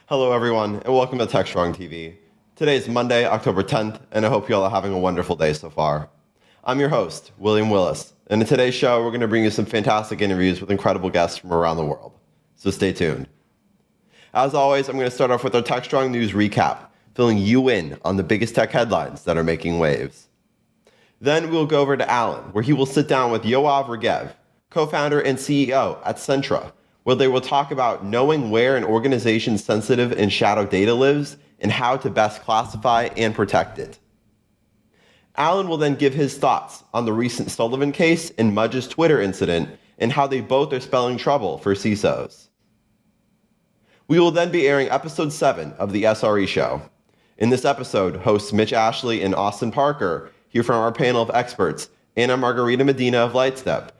Hello everyone, and welcome to Techstrong TV. Today is Monday, October 10th, and I hope you all are having a wonderful day so far. I'm your host, William Willis, and in today's show, we're going to bring you some fantastic interviews with incredible guests from around the world. So stay tuned. As always, I'm going to start off with our Techstrong News recap, filling you in on the biggest tech headlines that are making waves. Then we'll go over to Alan, where he will sit down with Yoav Regev, co-founder and CEO at Centra, where they will talk about knowing where an organization's sensitive and shadow data lives and how to best classify and protect it. Alan will then give his thoughts on the recent Sullivan case and Mudge's Twitter incident and how they both are spelling trouble for CISOs. We will then be airing episode 7 of the SRE show. In this episode, hosts Mitch Ashley and Austin Parker hear from our panel of experts, Anna Margarita Medina of Lightstep,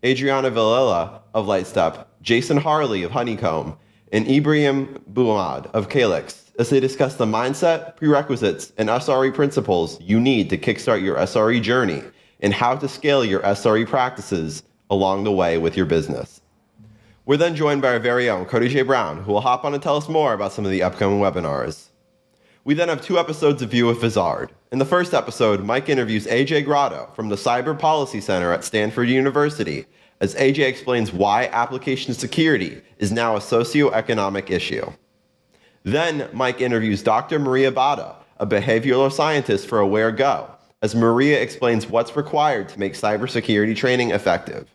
Adriana Villela of Lightstep, Jason Harley of Honeycomb, and Ibrahim Bouamad of Calyx, as they discuss the mindset, prerequisites, and SRE principles you need to kickstart your SRE journey and how to scale your SRE practices along the way with your business. We're then joined by our very own Cody J. Brown, who will hop on and tell us more about some of the upcoming webinars. We then have 2 episodes of View with Vizard. In the first episode, Mike interviews AJ Grotto from the Cyber Policy Center at Stanford University, as AJ explains why application security is now a socioeconomic issue. Then Mike interviews Dr. Maria Bada, a behavioral scientist for AwareGo, as Maria explains what's required to make cybersecurity training effective.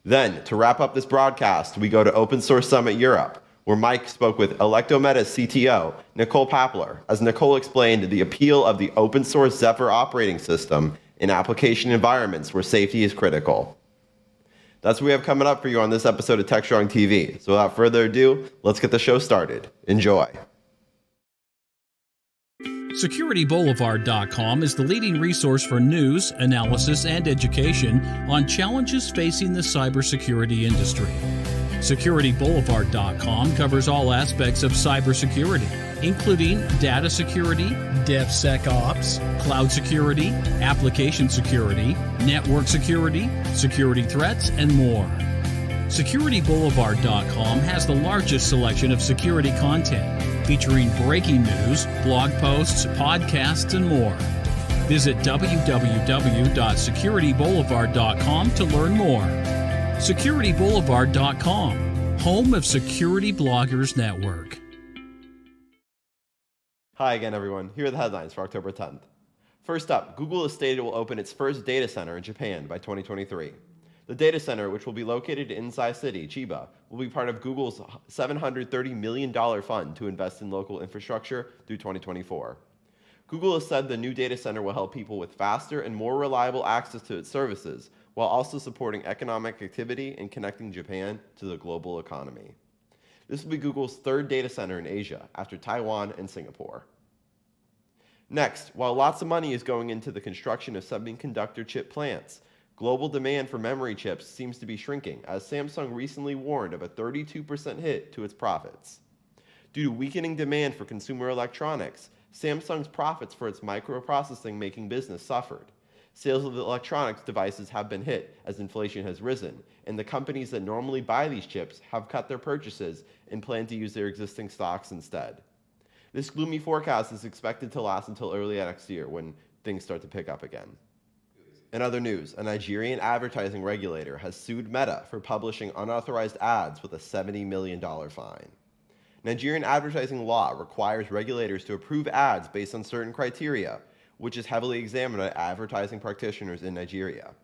Then, to wrap up this broadcast, we go to Open Source Summit Europe, where Mike spoke with Electometa's CTO, Nicole Papler, as Nicole explained the appeal of the open source Zephyr operating system in application environments where safety is critical. That's what we have coming up for you on this episode of Techstrong TV. So without further ado, let's get the show started. Enjoy. SecurityBoulevard.com is the leading resource for news, analysis, and education on challenges facing the cybersecurity industry. SecurityBoulevard.com covers all aspects of cybersecurity, including data security, DevSecOps, cloud security, application security, network security, security threats, and more. SecurityBoulevard.com has the largest selection of security content, featuring breaking news, blog posts, podcasts, and more. Visit www.securityboulevard.com to learn more. SecurityBoulevard.com, home of Security Bloggers Network. Hi again, everyone. Here are the headlines for October 10th. First up, Google has stated it will open its first data center in Japan by 2023. The data center, which will be located in Insai City, Chiba, will be part of Google's $730 million fund to invest in local infrastructure through 2024. Google has said the new data center will help people with faster and more reliable access to its services, while also supporting economic activity and connecting Japan to the global economy. This will be Google's 3rd data center in Asia, after Taiwan and Singapore. Next, while lots of money is going into the construction of semiconductor chip plants, global demand for memory chips seems to be shrinking, as Samsung recently warned of a 32% hit to its profits. Due to weakening demand for consumer electronics, Samsung's profits for its microprocessing-making business suffered. Sales of the electronics devices have been hit as inflation has risen, and the companies that normally buy these chips have cut their purchases and plan to use their existing stocks instead. This gloomy forecast is expected to last until early next year, when things start to pick up again. In other news, a Nigerian advertising regulator has sued Meta for publishing unauthorized ads with a $70 million fine. Nigerian advertising law requires regulators to approve ads based on certain criteria, which is heavily examined by advertising practitioners in Nigeria.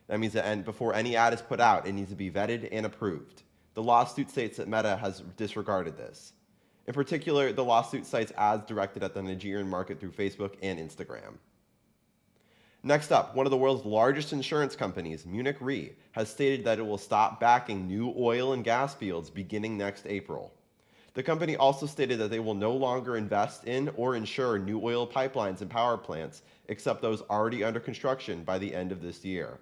That means that before any ad is put out, it needs to be vetted and approved. The lawsuit states that Meta has disregarded this. In particular, the lawsuit cites ads directed at the Nigerian market through Facebook and Instagram. Next up, one of the world's largest insurance companies, Munich Re, has stated that it will stop backing new oil and gas fields beginning next April. The company also stated that they will no longer invest in or insure new oil pipelines and power plants, except those already under construction by the end of this year,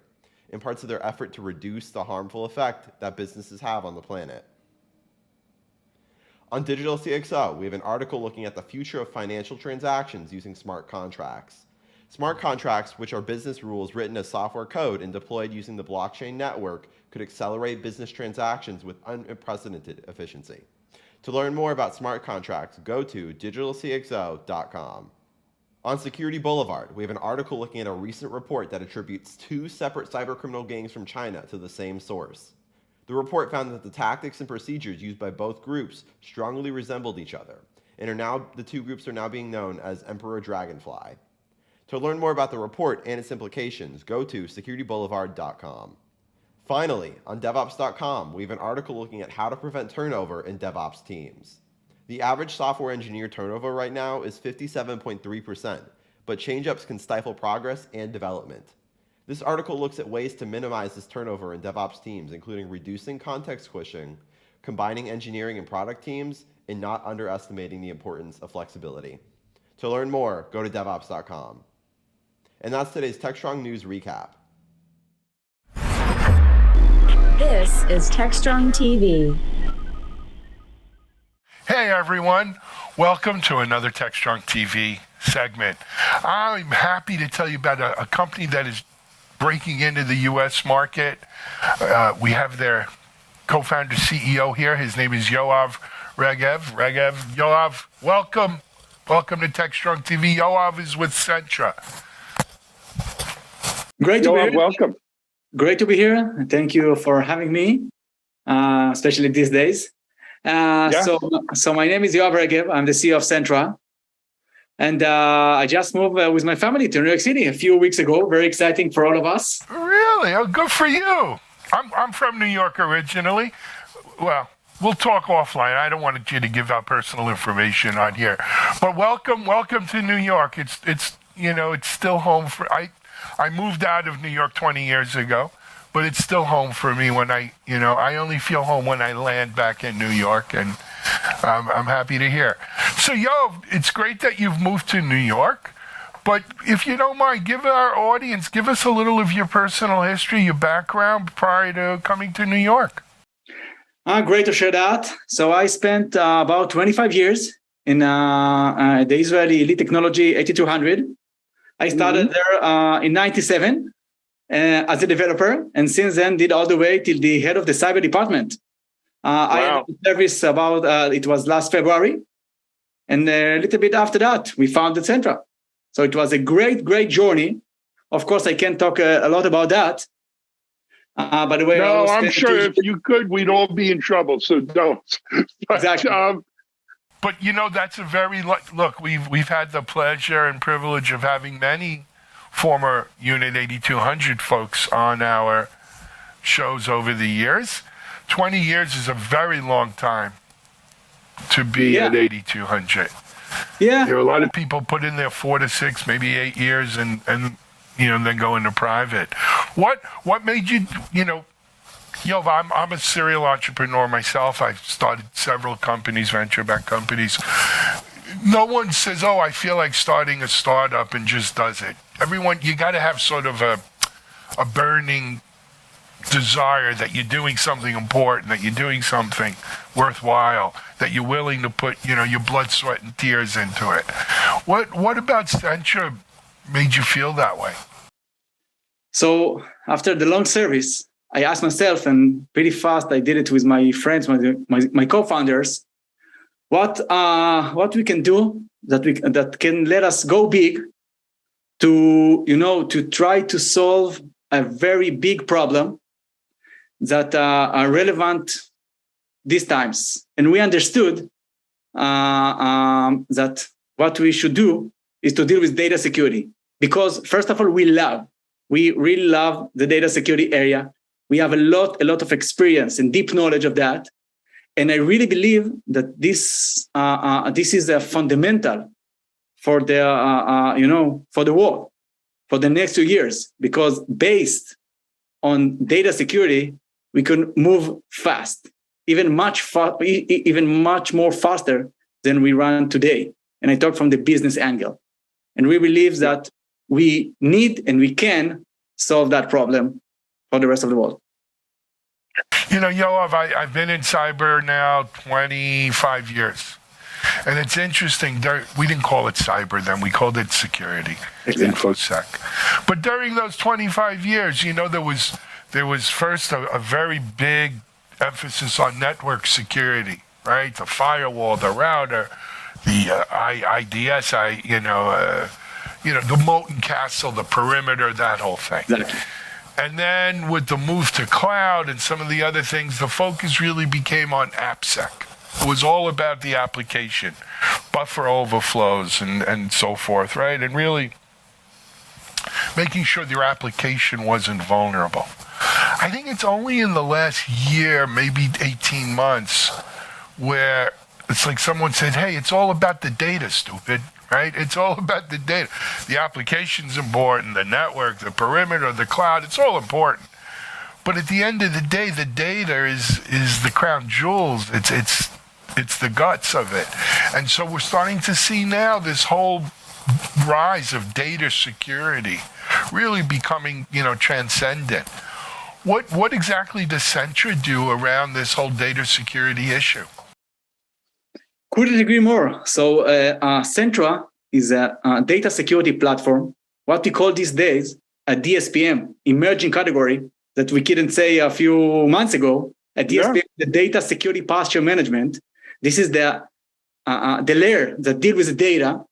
in parts of their effort to reduce the harmful effect that businesses have on the planet. On Digital CXO, we have an article looking at the future of financial transactions using smart contracts. Smart contracts, which are business rules written as software code and deployed using the blockchain network, could accelerate business transactions with unprecedented efficiency. To learn more about smart contracts, go to digitalcxo.com. On Security Boulevard, we have an article looking at a recent report that attributes two separate cybercriminal gangs from China to the same source. The report found that the tactics and procedures used by both groups strongly resembled each other, and the two groups are now being known as Emperor Dragonfly. To learn more about the report and its implications, go to securityboulevard.com. Finally, on Devops.com, we have an article looking at how to prevent turnover in DevOps teams. The average software engineer turnover right now is 57.3%, but change-ups can stifle progress and development. This article looks at ways to minimize this turnover in DevOps teams, including reducing context squishing, combining engineering and product teams, and not underestimating the importance of flexibility. To learn more, go to devops.com. And that's today's Techstrong News Recap. This is Techstrong TV. Hey everyone, welcome to another Techstrong TV segment. I'm happy to tell you about a company that is breaking into the U.S. market. We have their co-founder CEO here. His name is Yoav Regev. Yoav, welcome. Welcome to Techstrong TV. Yoav is with Centra. Great to be here. Welcome. Great to be here. Thank you for having me, especially these days. So my name is Yoav Regev. I'm the CEO of Centra. And I just moved with my family to New York City a few weeks ago. Very exciting for all of us. Really? Oh, good for you. I'm from New York originally. Well, we'll talk offline. I don't want you to give out personal information on here. But welcome to New York. It's still home for I moved out of New York 20 years ago, but it's still home for me when I only feel home when I land back in New York, and I'm happy to hear. So, it's great that you've moved to New York, but if you don't mind, give our audience, give us a little of your personal history, your background prior to coming to New York. Great to share that. So I spent about 25 years in the Israeli elite technology 8200. I started there in 97 as a developer, and since then did all the way till the head of the cyber department. I entered service about, it was last February, and a little bit after that, we founded Centra. So it was a great journey. Of course, I can't talk a lot about that. By the way, no, I'm sure if you could, we'd all be in trouble, so don't. Exactly. But that's a very look. We've had the pleasure and privilege of having many former Unit 8200 folks on our shows over the years. 20 years is a very long time to be at 8200. Yeah, there are a lot of people put in there 4 to 6, maybe 8 years, and then go into private. What made you I'm a serial entrepreneur myself. I've started several companies, venture-backed companies. No one says, I feel like starting a startup and just does it. Everyone, you got to have sort of a burning desire that you're doing something important, that you're doing something worthwhile, that you're willing to put, your blood, sweat, and tears into it. What about Centra made you feel that way? So after the long service, I asked myself, and pretty fast I did it with my friends, my co-founders, what we can do that can let us go big to try to solve a very big problem that are relevant these times. And we understood that what we should do is to deal with data security, because first of all, we really love the data security area. We have a lot of experience and deep knowledge of that. And I really believe that this is a fundamental for for the world for the next 2 years, because based on data security, we can move fast, even much more faster than we run today. And I talk from the business angle. And we believe that we need and we can solve that problem for the rest of the world. Yoav, I've been in cyber now 25 years. And it's interesting, we didn't call it cyber then, we called it security, InfoSec. But during those 25 years, there was first a very big emphasis on network security, right? The firewall, the router, the IDS, the moat and castle, the perimeter, that whole thing. Exactly. And then with the move to cloud and some of the other things, the focus really became on AppSec. It was all about the application, buffer overflows and so forth, right? And really making sure your application wasn't vulnerable. I think it's only in the last year, maybe 18 months, where it's like someone said, hey, it's all about the data, stupid, right? It's all about the data. The application's important, the network, the perimeter, the cloud, it's all important. But at the end of the day, the data is the crown jewels. It's the guts of it. And so we're starting to see now this whole rise of data security really becoming, transcendent. What exactly does Centra do around this whole data security issue? Couldn't agree more. So Centra is a data security platform, what we call these days a DSPM, emerging category that we couldn't say a few months ago. A DSPM, the data security posture management. This is the layer that deals with the data.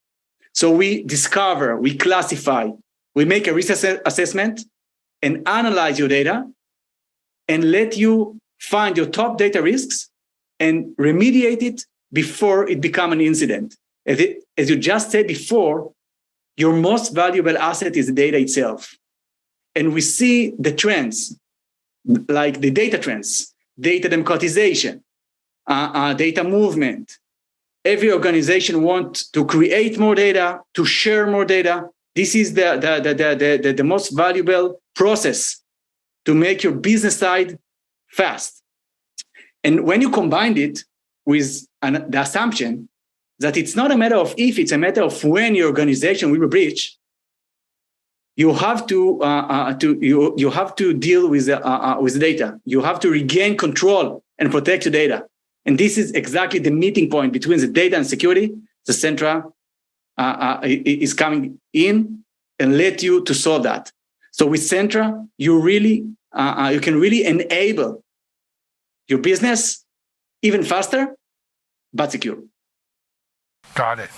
So we discover, we classify, we make a risk assessment and analyze your data and let you find your top data risks and remediate it before it becomes an incident. As you just said before, your most valuable asset is the data itself. And we see the trends, like the data trends, data democratization, data movement. Every organization wants to create more data, to share more data. This is the most valuable process to make your business side fast. And when you combine it with the assumption that it's not a matter of if, it's a matter of when your organization will be breached, you have to deal with the data. You have to regain control and protect your data. And this is exactly the meeting point between the data and security. The Centra is coming in and let you to solve that. So with Centra, you can really enable your business even faster, but secure. Got it.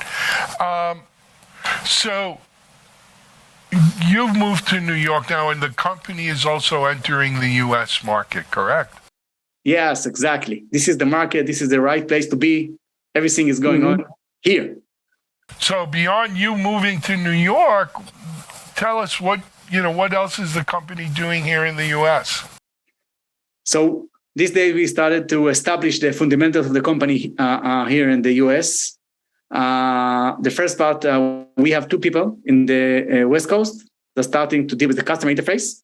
So you've moved to New York now, and the company is also entering the U.S. market, correct? Yes, exactly. This is the market. This is the right place to be. Everything is going on here. So beyond you moving to New York, tell us what else is the company doing here in the U.S.? So this day we started to establish the fundamentals of the company here in the U.S. The first part, we have 2 people in the West Coast that's starting to deal with the customer interface.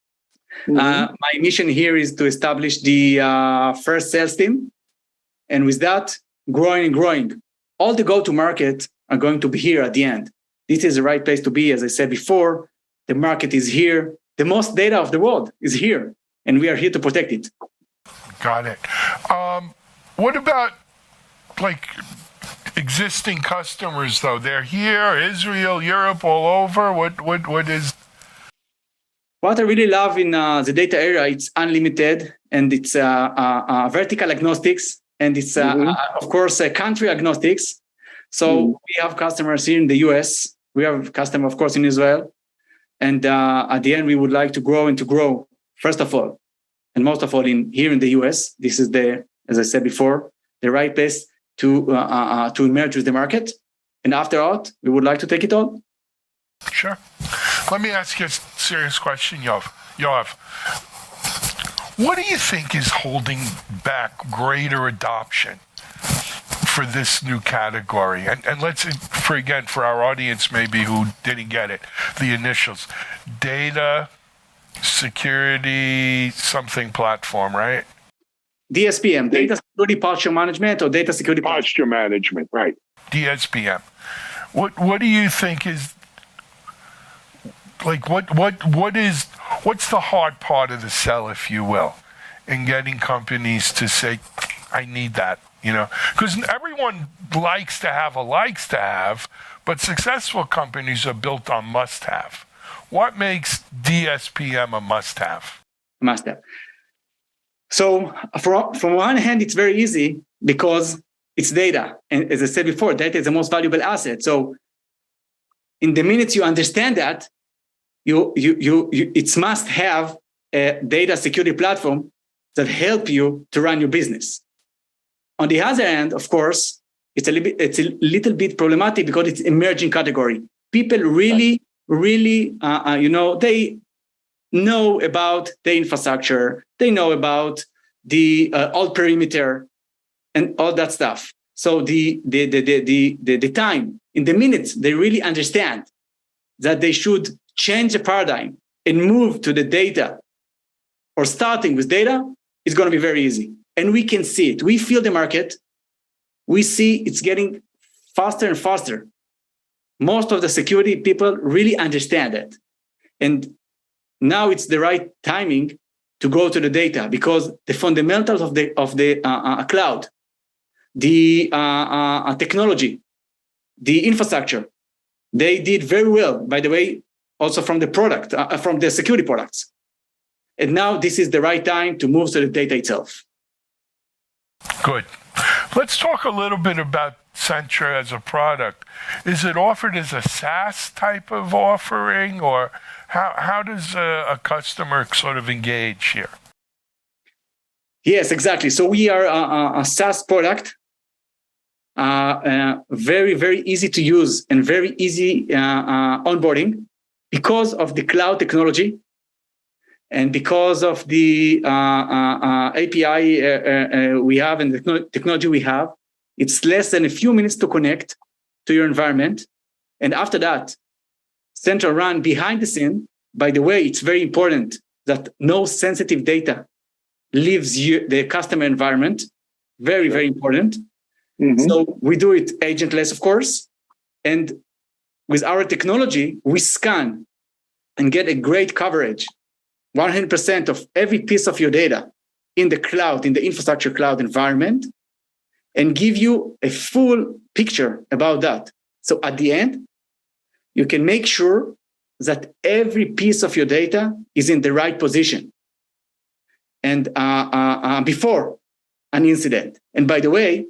My mission here is to establish the first sales team. And with that, growing and growing. All the go-to-market are going to be here at the end. This is the right place to be. As I said before, the market is here. The most data of the world is here. And we are here to protect it. Got it. What about, existing customers, though? They're here, Israel, Europe, all over. What is... What I really love in the data area, it's unlimited, and it's vertical agnostics, and it's, of course, country agnostics. So we have customers here in the US. We have customers, of course, in Israel. And at the end, we would like to grow, first of all, and most of all, here in the US. This is as I said before, the right place to emerge with the market. And after all, we would like to take it all. Sure. Let me ask you a serious question, Yoav. What do you think is holding back greater adoption for this new category? And let's, for our audience maybe who didn't get it, the initials. Data Security something platform, right? DSPM, Data Security Posture Management, or Data Security Posture Management, right. DSPM. What do you think is... what's the hard part of the sell, if you will, in getting companies to say, I need that, because everyone likes to have, but successful companies are built on must-have. What makes DSPM a must-have? Must-have. So from one hand, it's very easy because it's data. And as I said before, data is the most valuable asset. So in the minute you understand that, it must have a data security platform that help you to run your business. On the other hand, of course, it's a little bit problematic because it's emerging category. People really, they know about the infrastructure, they know about the old perimeter and all that stuff. So the time, in the minutes, they really understand that they should change the paradigm and move to the data or starting with data, it's going to be very easy. And we can see it. We feel the market. We see it's getting faster and faster. Most of the security people really understand it. And now it's the right timing to go to the data because the fundamentals of the cloud, the technology, the infrastructure, they did very well, by the way, also from the product, from the security products. And now this is the right time to move to the data itself. Good. Let's talk a little bit about Sentra as a product. Is it offered as a SaaS type of offering, or how does a customer sort of engage here? Yes, exactly. So we are a SaaS product, very, very easy to use and very easy onboarding because of the cloud technology and because of the API we have and the technology we have. It's less than a few minutes to connect to your environment. And after that, Sentra run behind the scene. By the way, it's very important that no sensitive data leaves the customer environment. Very, very important. Mm-hmm. So we do it agentless, of course. And with our technology, we scan and get a great coverage, 100% of every piece of your data in the cloud, in the infrastructure cloud environment, and give you a full picture about that. So at the end, you can make sure that every piece of your data is in the right position and before an incident. And by the way,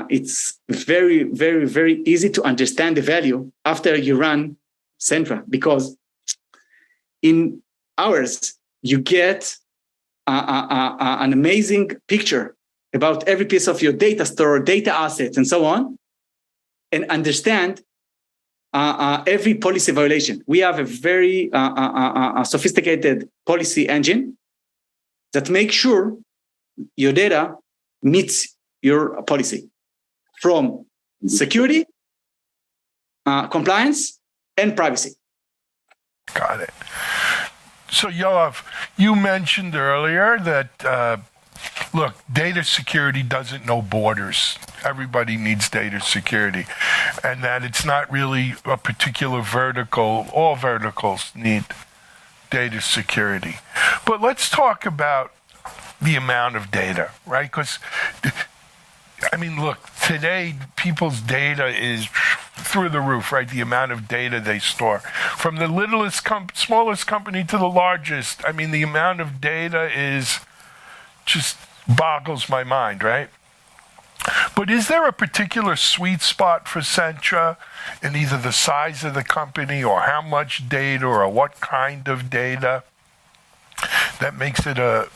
it's very, very, very easy to understand the value after you run Sentra, because in hours, you get an amazing picture about every piece of your data store, data assets, and so on, and understand every policy violation. We have a very sophisticated policy engine that makes sure your data meets your policy from security, compliance, and privacy. Got it. So, Yoav, you mentioned earlier that, look, data security doesn't know borders. Everybody needs data security, and that it's not really a particular vertical. All verticals need data security. But let's talk about the amount of data, right? Because, I mean, look, today people's data is through the roof, right? The amount of data they store. From the littlest, smallest company to the largest, I mean, the amount of data is just boggles my mind, right? But is there a particular sweet spot for Sentra in either the size of the company or how much data or what kind of data that makes it a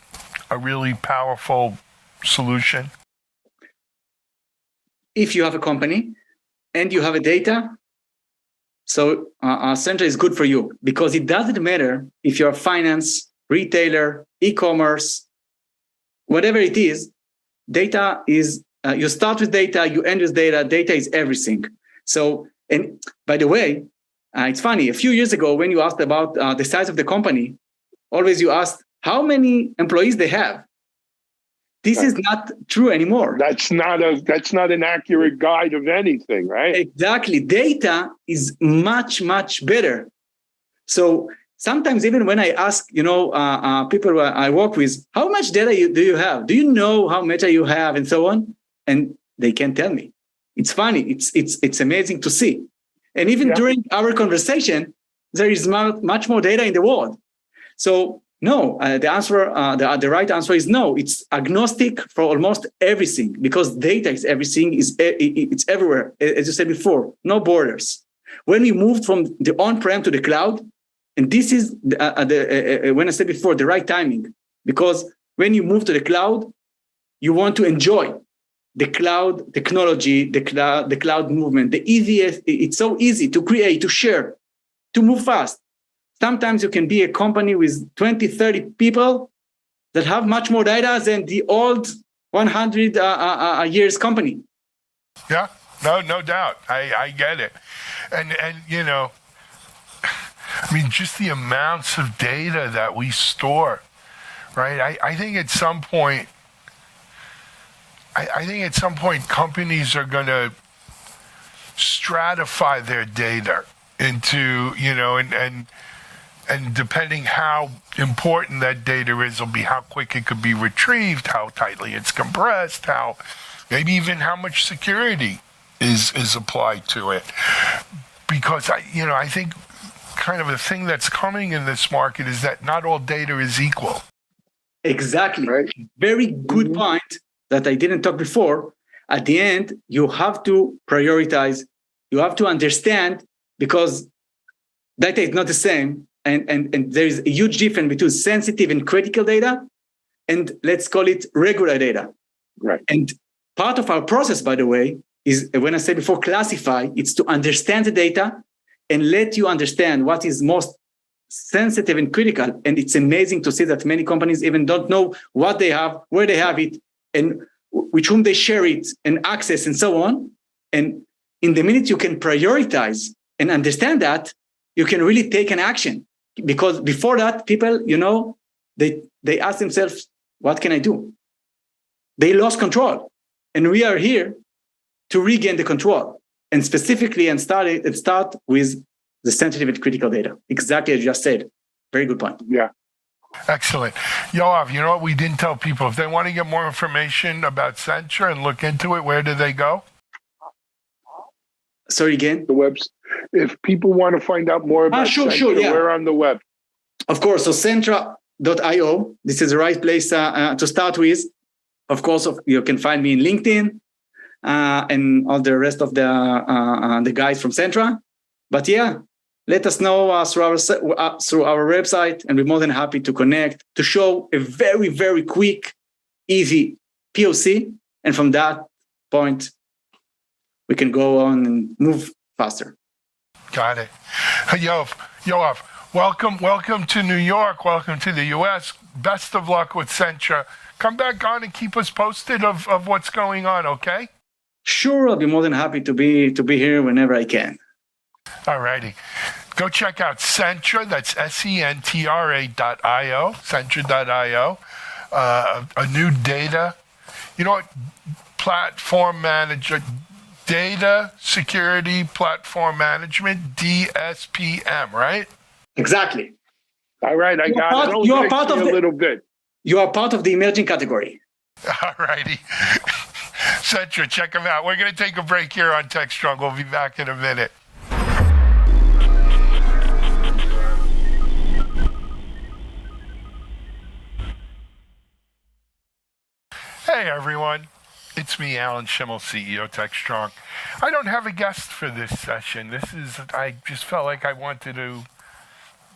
really powerful solution? If you have a company and you have a data, so Sentra is good for you, because it doesn't matter if you're a finance, retailer, e-commerce, whatever it is, data is, you start with data, you end with data, data is everything. So, and by the way, it's funny, a few years ago when you asked about the size of the company, always you asked how many employees they have. This is not true anymore. That's not an accurate guide of anything, right? Exactly. Data is much, much better. So sometimes even when I ask, people I work with, how much data do you have? Do you know how much you have and so on? And they can't tell me. It's funny. It's amazing to see. And even during our conversation, there is much more data in the world. So No, the right answer is no. It's agnostic for almost everything because data is everything. It's everywhere. As you said before, no borders. When we moved from the on-prem to the cloud, and this is when I said before, the right timing, because when you move to the cloud, you want to enjoy the cloud technology, the cloud movement. The easiest, it's so easy to create, to share, to move fast. Sometimes you can be a company with 20, 30 people that have much more data than the old 100 years company. Yeah, no doubt. I get it. And I mean, just the amounts of data that we store, right? I think at some point, companies are going to stratify their data into, and depending how important that data is, will be how quick it could be retrieved, how tightly it's compressed, how maybe even how much security is applied to it. Because I think kind of the thing that's coming in this market is that not all data is equal. Exactly. Right. Very good point that I didn't talk before. At the end, you have to prioritize. You have to understand because data is not the same. And there is a huge difference between sensitive and critical data and let's call it regular data. Right. And part of our process, by the way, is when I said before classify, it's to understand the data and let you understand what is most sensitive and critical. And it's amazing to see that many companies even don't know what they have, where they have it, and with whom they share it and access and so on. And in the minute you can prioritize and understand that, you can really take an action. Because before that, people, they ask themselves, what can I do? They lost control. And we are here to regain the control. And specifically, start with the sensitive and critical data. Exactly as you just said. Very good point. Yeah. Excellent. Yoav, you know what we didn't tell people? If they want to get more information about Sentra and look into it, where do they go? Sorry, again? The webs. If people want to find out more about Sentra, yeah. we're on the web. Of course. So Sentra.io, this is the right place to start with. Of course, you can find me in LinkedIn and all the rest of the guys from Sentra. But yeah, let us know through our website, and we're more than happy to connect, to show a very, very quick, easy POC. And from that point, we can go on and move faster. Got it. Yoav, welcome to New York. Welcome to the U.S. Best of luck with Sentra. Come back on and keep us posted of what's going on, okay? Sure, I'll be more than happy to be here whenever I can. All righty. Go check out Sentra. That's Sentra.io. Sentra.io. A new data, platform manager, data security platform management, DSPM, right? Exactly. All right, I got it. You are part of a little bit. You are part of the emerging category. All righty. Sentra, check them out. We're going to take a break here on Techstrong. We'll be back in a minute. Hey, everyone. It's me, Alan Schimmel, CEO Techstrong. I don't have a guest for this session. I just felt like I wanted to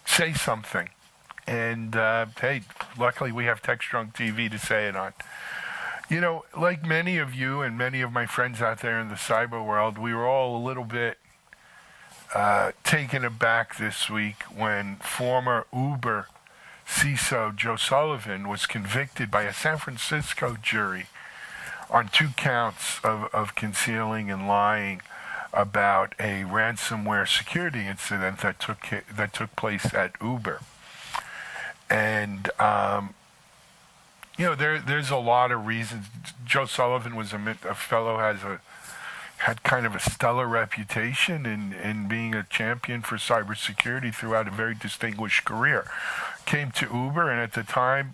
say something. And, hey, luckily we have Techstrong TV to say it on. Like many of you and many of my friends out there in the cyber world, we were all a little bit taken aback this week when former Uber CISO Joe Sullivan was convicted by a San Francisco jury on 2 counts of concealing and lying about a ransomware security incident that took place at Uber. And there's a lot of reasons. Joe Sullivan was a fellow had kind of a stellar reputation in being a champion for cybersecurity throughout a very distinguished career. Came to Uber, and at the time,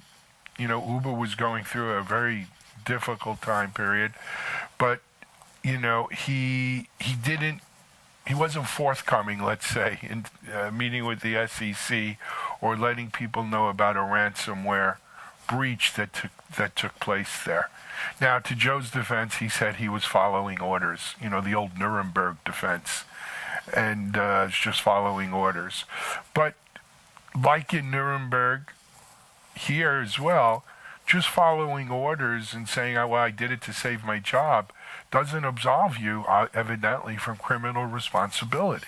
Uber was going through a very difficult time period, but he wasn't forthcoming, let's say, in meeting with the SEC or letting people know about a ransomware breach that took place there. Now, to Joe's defense, he said he was following orders, the old Nuremberg defense, and just following orders. But like in Nuremberg, here as well, just following orders and saying, well, I did it to save my job, doesn't absolve you, evidently, from criminal responsibility.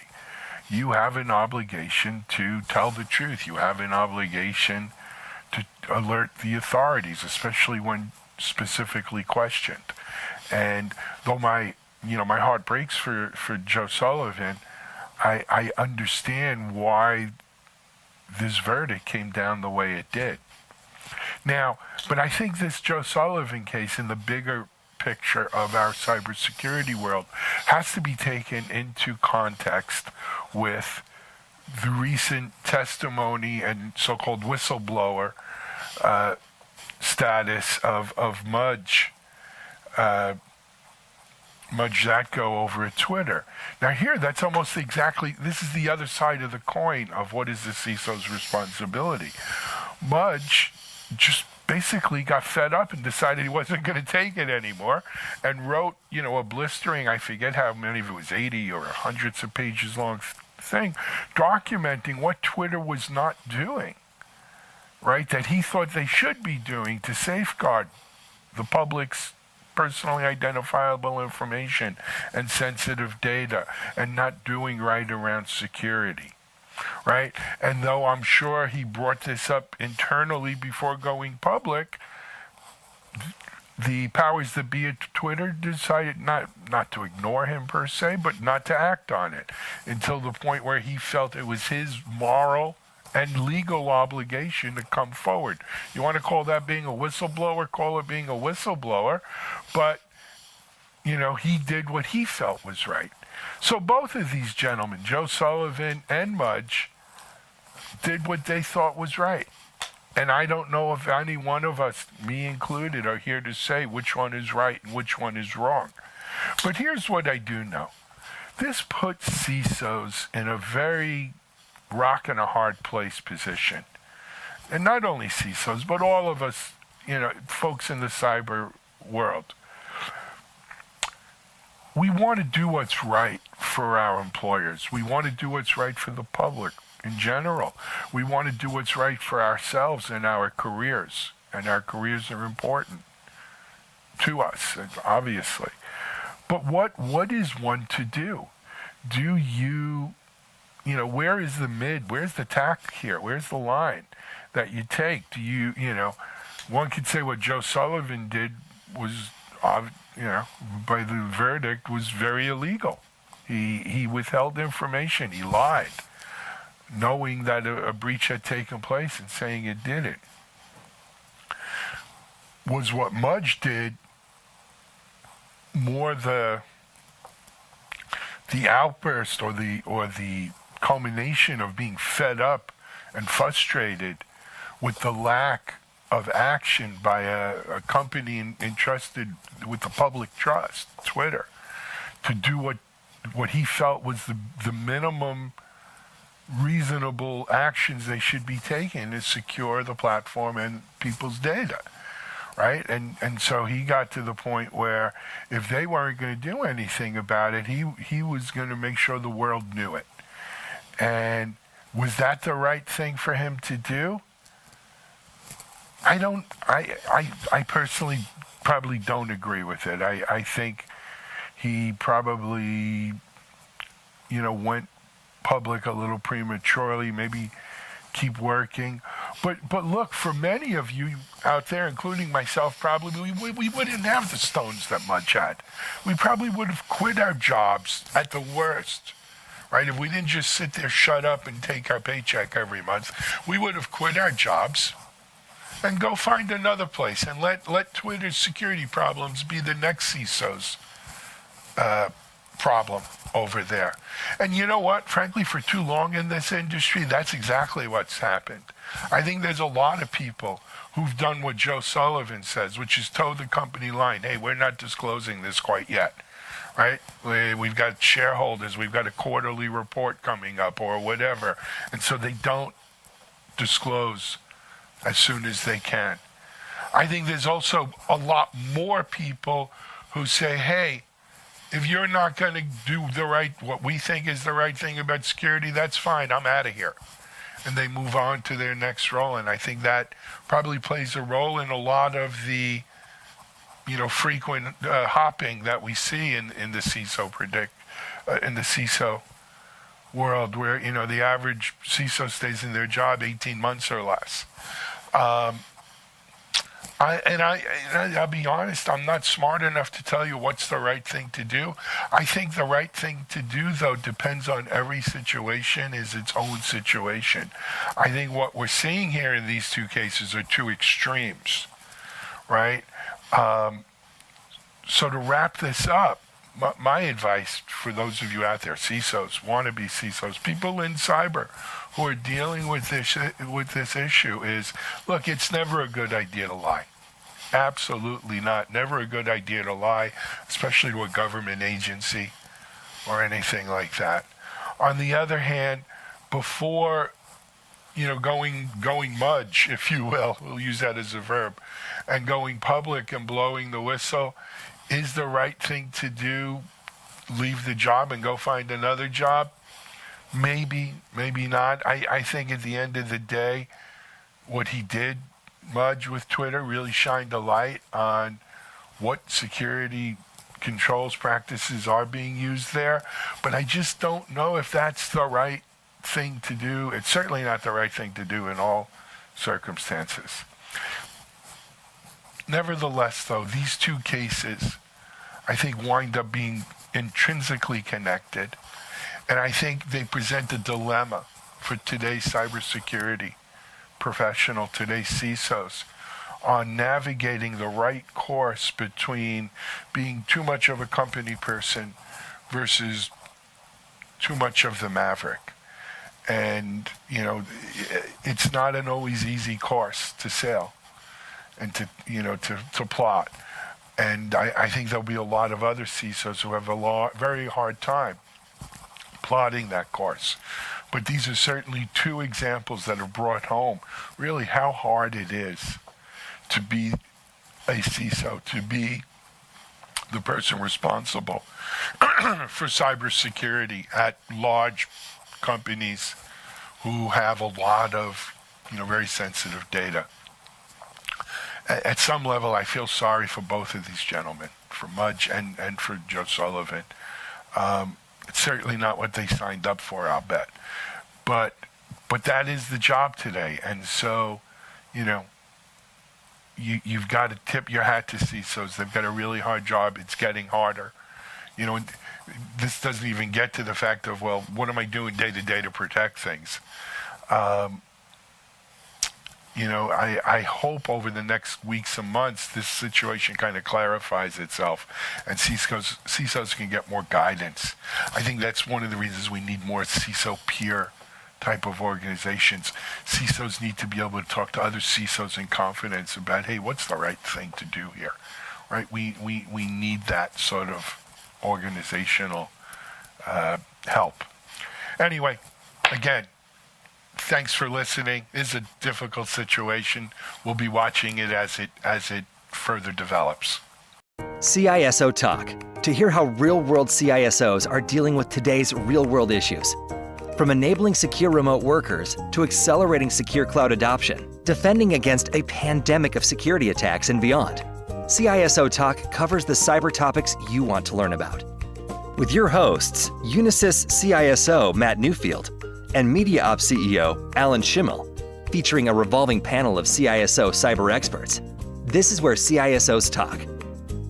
You have an obligation to tell the truth. You have an obligation to alert the authorities, especially when specifically questioned. And though my heart breaks for Joe Sullivan, I understand why this verdict came down the way it did. Now, but I think this Joe Sullivan case, in the bigger picture of our cybersecurity world, has to be taken into context with the recent testimony and so-called whistleblower status of Mudge Zatko over at Twitter. Now here, that's almost exactly, this is the other side of the coin of what is the CISO's responsibility. Mudge just basically got fed up and decided he wasn't going to take it anymore, and wrote, a blistering, I forget how many of it was, 80 or hundreds of pages long thing, documenting what Twitter was not doing, right? That he thought they should be doing to safeguard the public's personally identifiable information and sensitive data, and not doing right around security. Right? And though I'm sure he brought this up internally before going public, the powers that be at Twitter decided not to ignore him per se, but not to act on it until the point where he felt it was his moral and legal obligation to come forward. You want to call that being a whistleblower, call it being a whistleblower, but, he did what he felt was right. So both of these gentlemen, Joe Sullivan and Mudge, did what they thought was right. And I don't know if any one of us, me included, are here to say which one is right and which one is wrong. But here's what I do know. This puts CISOs in a very rock and a hard place position. And not only CISOs, but all of us, folks in the cyber world. We want to do what's right for our employers. We want to do what's right for the public in general. We want to do what's right for ourselves and our careers. And our careers are important to us, obviously. But what is one to do? Do you, where is the where's the tack here? Where's the line that you take? Do you, one could say what Joe Sullivan did was, by the verdict, was very illegal. He withheld information. He lied, knowing that a breach had taken place and saying it didn't. Was what Mudge did more the outburst or the culmination of being fed up and frustrated with the lack of action by a company entrusted with the public trust, Twitter, to do what he felt was the minimum reasonable actions they should be taking to secure the platform and people's data, right? And so he got to the point where if they weren't going to do anything about it, he was going to make sure the world knew it. And was that the right thing for him to do? I personally probably don't agree with it. I think he probably, went public a little prematurely, maybe keep working. But look, for many of you out there, including myself, probably we wouldn't have the stones that Mudge had. We probably would have quit our jobs at the worst, right? If we didn't just sit there, shut up, and take our paycheck every month, we would have quit our jobs and go find another place and let Twitter's security problems be the next CISO's problem over there. And you know what? Frankly, for too long in this industry, that's exactly what's happened. I think there's a lot of people who've done what Joe Sullivan says, which is toe the company line. Hey, we're not disclosing this quite yet, right? We've got shareholders, we've got a quarterly report coming up or whatever. And so they don't disclose as soon as they can. I think there's also a lot more people who say, hey, if you're not going to do what we think is the right thing about security, that's fine, I'm out of here. And they move on to their next role. And I think that probably plays a role in a lot of the, frequent hopping that we see in the CISO world, where, the average CISO stays in their job 18 months or less. I'll be honest, I'm not smart enough to tell you what's the right thing to do. I think the right thing to do, though, depends on every situation, is its own situation. I think what we're seeing here in these two cases are two extremes, right? So to wrap this up, my advice for those of you out there, CISOs, wannabe CISOs, people in cyber who are dealing with this issue is, look, it's never a good idea to lie. Absolutely not. Never a good idea to lie, especially to a government agency or anything like that. On the other hand, before going mudge, if you will, we'll use that as a verb, and going public and blowing the whistle, is the right thing to do leave the job and go find another job? Maybe, maybe not. I think at the end of the day, what he did, Mudge, with Twitter, really shined a light on what security controls practices are being used there. But I just don't know if that's the right thing to do. It's certainly not the right thing to do in all circumstances. Nevertheless, though, these two cases, I think, wind up being intrinsically connected. And I think they present a dilemma for today's cybersecurity professional, today's CISOs, on navigating the right course between being too much of a company person versus too much of the maverick. And, it's not an always easy course to sail and to plot. And I think there'll be a lot of other CISOs who have a very hard time plotting that course. But these are certainly two examples that have brought home really how hard it is to be a CISO, to be the person responsible for cybersecurity at large companies who have a lot of, very sensitive data. At some level, I feel sorry for both of these gentlemen, for Mudge and for Joe Sullivan. It's certainly not what they signed up for, I'll bet. But that is the job today. And so, you've got to tip your hat to CISOs. They've got a really hard job. It's getting harder. And this doesn't even get to the fact of, well, what am I doing day to day to protect things? I hope over the next weeks and months, this situation kind of clarifies itself and CISOs can get more guidance. I think that's one of the reasons we need more CISO peer type of organizations. CISOs need to be able to talk to other CISOs in confidence about, hey, what's the right thing to do here, right? We need that sort of organizational help. Anyway, again, thanks for listening. It's a difficult situation. We'll be watching it as it further develops. CISO Talk, to hear how real-world CISOs are dealing with today's real-world issues. From enabling secure remote workers to accelerating secure cloud adoption, defending against a pandemic of security attacks and beyond, CISO Talk covers the cyber topics you want to learn about. With your hosts, Unisys CISO Matt Newfield and Media Ops CEO Alan Schimmel, featuring a revolving panel of CISO cyber experts. This is where CISOs talk.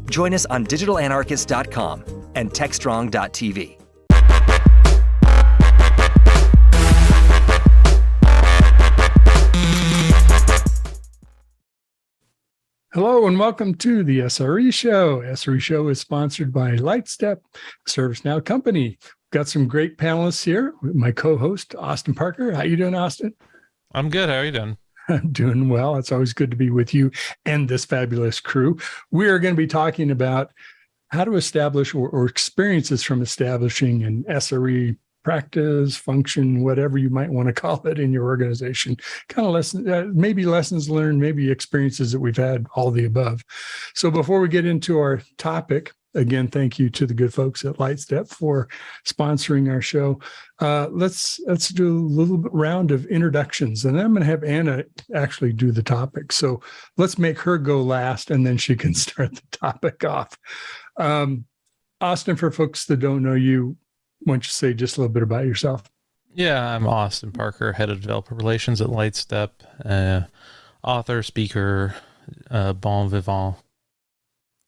Join us on digitalanarchist.com and techstrong.tv. Hello and welcome to the SRE Show. SRE Show is sponsored by Lightstep, a ServiceNow company. Got some great panelists here with my co-host, Austin Parker. How you doing, Austin? I'm good. How are you doing? I'm doing well. It's always good to be with you and this fabulous crew. We are going to be talking about how to establish or experiences from establishing an SRE practice, function, whatever you might want to call it in your organization. Kind of maybe lessons learned, maybe experiences that we've had, all the above. So before we get into our topic, again, thank you to the good folks at Lightstep for sponsoring our show. Let's do a little round of introductions, and then I'm going to have Anna actually do the topic. So let's make her go last, and then she can start the topic off. Austin, for folks that don't know you, why don't you say just a little bit about yourself? Yeah, I'm Austin Parker, head of developer relations at Lightstep, author, speaker, bon vivant,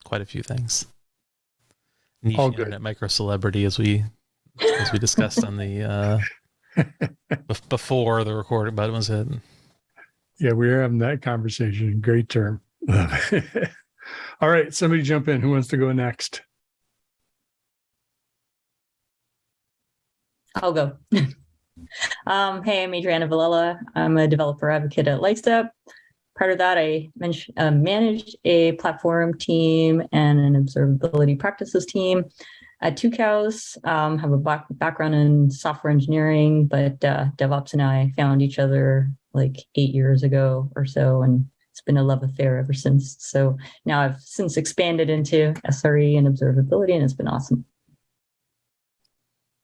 quite a few things. Niche internet micro celebrity, as we discussed on the before the recording button was hit. Yeah, we were having that conversation. Great term. All right, somebody jump in. Who wants to go next? I'll go. Hey, I'm Adriana Villela. I'm a developer advocate at Lightstep. Part of that, I managed a platform team and an observability practices team at Two Cows. Have a background in software engineering, but Devops and I found each other like 8 years ago or so, and it's been a love affair ever since. So now I've since expanded into SRE and observability, and it's been awesome.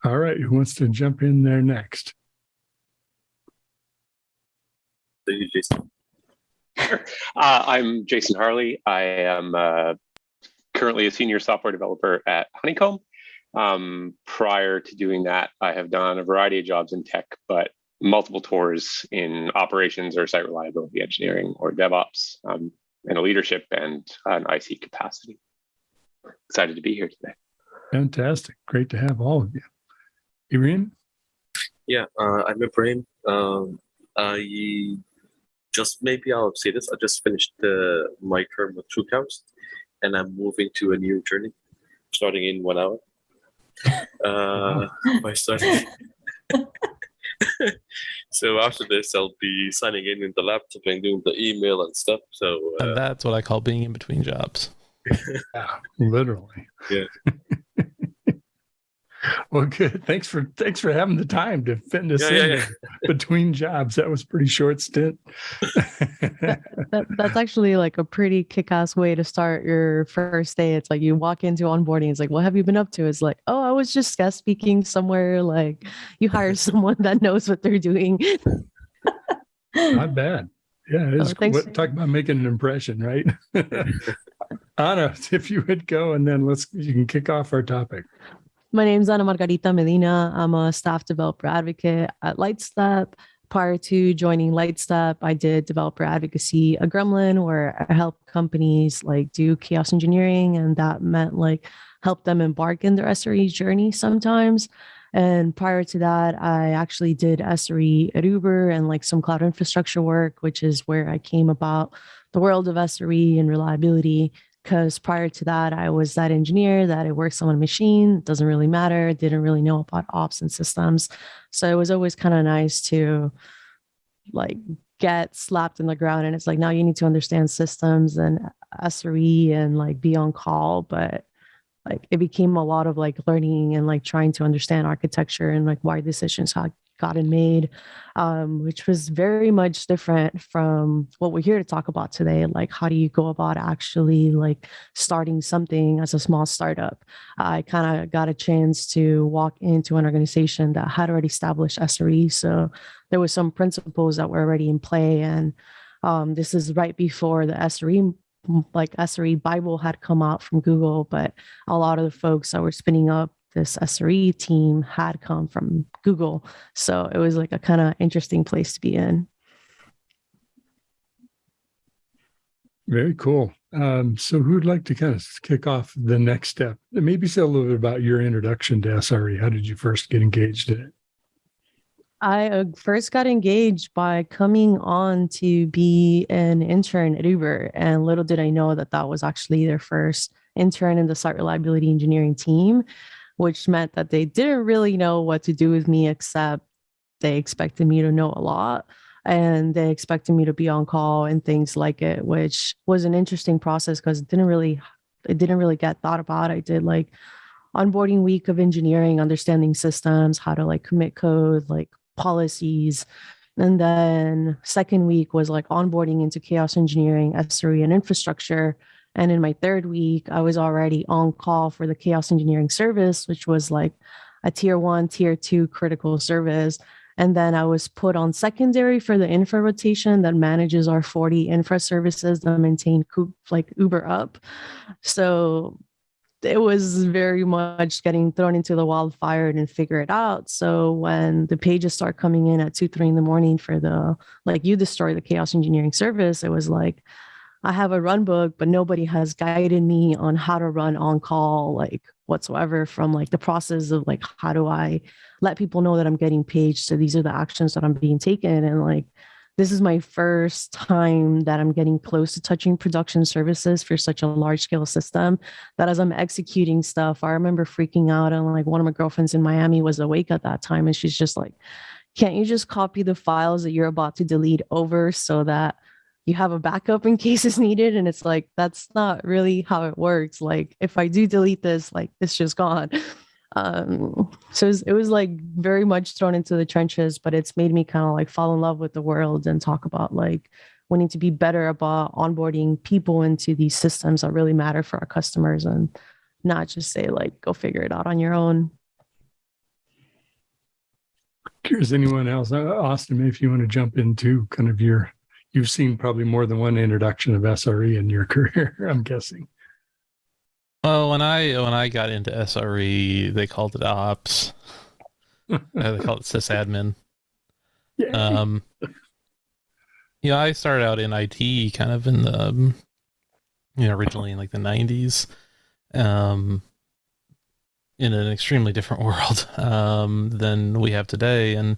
All right, who wants to jump in there next? I'm Jason Harley. I am currently a senior software developer at Honeycomb. Prior to doing that, I have done a variety of jobs in tech, but multiple tours in operations or site reliability engineering or DevOps, in a leadership and an IC capacity. Excited to be here today. Fantastic. Great to have all of you. Ibrahim? Yeah, I'm Ibrahim. Maybe I'll say this. I just finished my term with True Cows, and I'm moving to a new journey, starting in 1 hour. By starting. So after this, I'll be signing in the laptop and doing the email and stuff. So and that's what I call being in between jobs. Yeah, literally. Yeah. Well, good. Thanks for having the time to fit this in between jobs. That was a pretty short stint. That's actually like a pretty kick-ass way to start your first day. It's like you walk into onboarding. It's like, what have you been up to? It's like, oh, I was just guest speaking somewhere. Like you hire someone that knows what they're doing. Not bad. Yeah, it is. Talk about making an impression, right? Anna, if you would go, and then you can kick off our topic. My name's Ana Margarita Medina. I'm a staff developer advocate at Lightstep. Prior to joining Lightstep, I did developer advocacy at Gremlin, where I help companies like do chaos engineering, and that meant like help them embark in their SRE journey sometimes. And prior to that, I actually did SRE at Uber and like some cloud infrastructure work, which is where I came about the world of SRE and reliability. Because prior to that, I was that engineer that it works on a machine, doesn't really matter, didn't really know about ops and systems. So it was always kind of nice to like get slapped in the ground. And it's like, now you need to understand systems and SRE and like be on call. But like it became a lot of like learning and like trying to understand architecture and like why decisions had gotten made, which was very much different from what we're here to talk about today. Like, how do you go about actually like starting something as a small startup? I kind of got a chance to walk into an organization that had already established SRE. So there were some principles that were already in play. And this is right before the SRE Bible had come out from Google, but a lot of the folks that were spinning up this SRE team had come from Google. So it was like a kind of interesting place to be in. Very cool. So who'd like to kind of kick off the next step? Maybe say a little bit about your introduction to SRE. How did you first get engaged in it? I first got engaged by coming on to be an intern at Uber. And little did I know that that was actually their first intern in the site reliability engineering team, which meant that they didn't really know what to do with me, except they expected me to know a lot and they expected me to be on call and things like it, which was an interesting process because it didn't really get thought about. I did like onboarding week of engineering, understanding systems, how to like commit code, like policies. And then second week was like onboarding into chaos engineering, SRE, and infrastructure. And in my third week, I was already on call for the chaos engineering service, which was like a tier 1, tier 2 critical service. And then I was put on secondary for the infra rotation that manages our 40 infra services that maintain like Uber up. So it was very much getting thrown into the wildfire and figure it out. So when the pages start coming in at 2, 3 in the morning for the, like, you destroy the chaos engineering service, it was like, I have a run book, but nobody has guided me on how to run on call, like whatsoever, from like the process of like, how do I let people know that I'm getting paged? So these are the actions that I'm being taken. And like, this is my first time that I'm getting close to touching production services for such a large scale system that as I'm executing stuff, I remember freaking out. And like one of my girlfriends in Miami was awake at that time. And she's just like, can't you just copy the files that you're about to delete over so that you have a backup in case it's needed? And it's like, that's not really how it works. Like if I do delete this, like it's just gone. So it was like very much thrown into the trenches, but it's made me kind of like fall in love with the world and talk about like wanting to be better about onboarding people into these systems that really matter for our customers and not just say like, go figure it out on your own. Curious, anyone else? Austin, maybe if you want to jump into kind of you've seen probably more than one introduction of SRE in your career, I'm guessing. Well, when I got into SRE, they called it ops. They called it sysadmin. Yeah. I started out in IT kind of in the, originally in like the 90s, in an extremely different world than we have today. And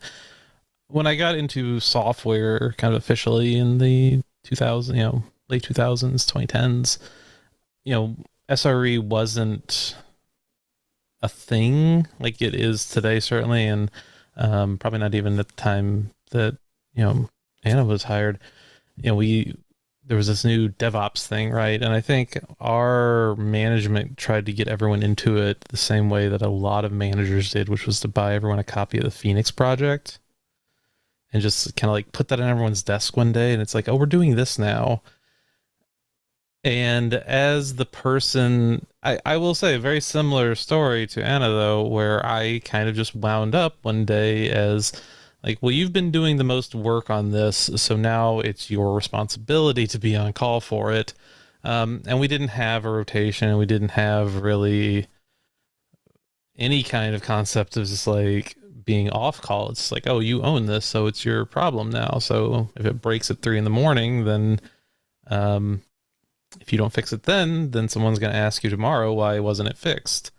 when I got into software kind of officially in the 2000s, late 2000s, 2010s, SRE wasn't a thing like it is today, certainly, and probably not even at the time that Anna was hired. There was this new Devops thing, right? And I think our management tried to get everyone into it the same way that a lot of managers did, which was to buy everyone a copy of the Phoenix Project and just kind of like put that on everyone's desk one day, and it's like, oh, we're doing this now. And as the person, I will say a very similar story to Anna, though, where I kind of just wound up one day as like, well, you've been doing the most work on this, so now it's your responsibility to be on call for it. And we didn't have a rotation. We didn't have really any kind of concept of just like being off call. It's like, oh, you own this, so it's your problem now. So if it breaks at 3 a.m, then if you don't fix it then someone's going to ask you tomorrow, why wasn't it fixed?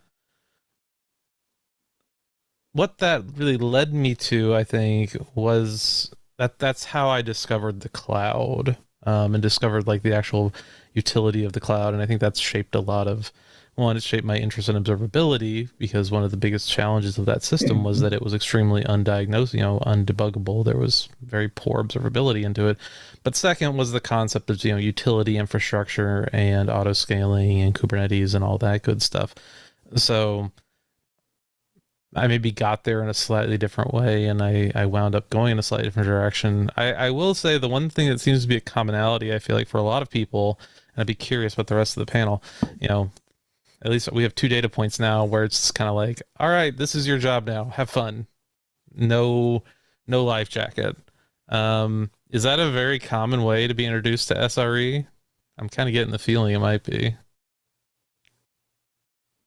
What that really led me to, I think, was that's how I discovered the cloud, and discovered like the actual utility of the cloud. And I think that's shaped a lot of, it shaped my interest in observability, because one of the biggest challenges of that system was that it was extremely undiagnosed, undebuggable. There was very poor observability into it. But second was the concept of, utility infrastructure and auto scaling and Kubernetes and all that good stuff. So I maybe got there in a slightly different way, and I wound up going in a slightly different direction. I will say the one thing that seems to be a commonality, I feel like, for a lot of people, and I'd be curious about the rest of the panel, at least we have 2 data points now where it's kind of like, all right, this is your job now. Have fun. No life jacket. Is that a very common way to be introduced to SRE? I'm kind of getting the feeling it might be.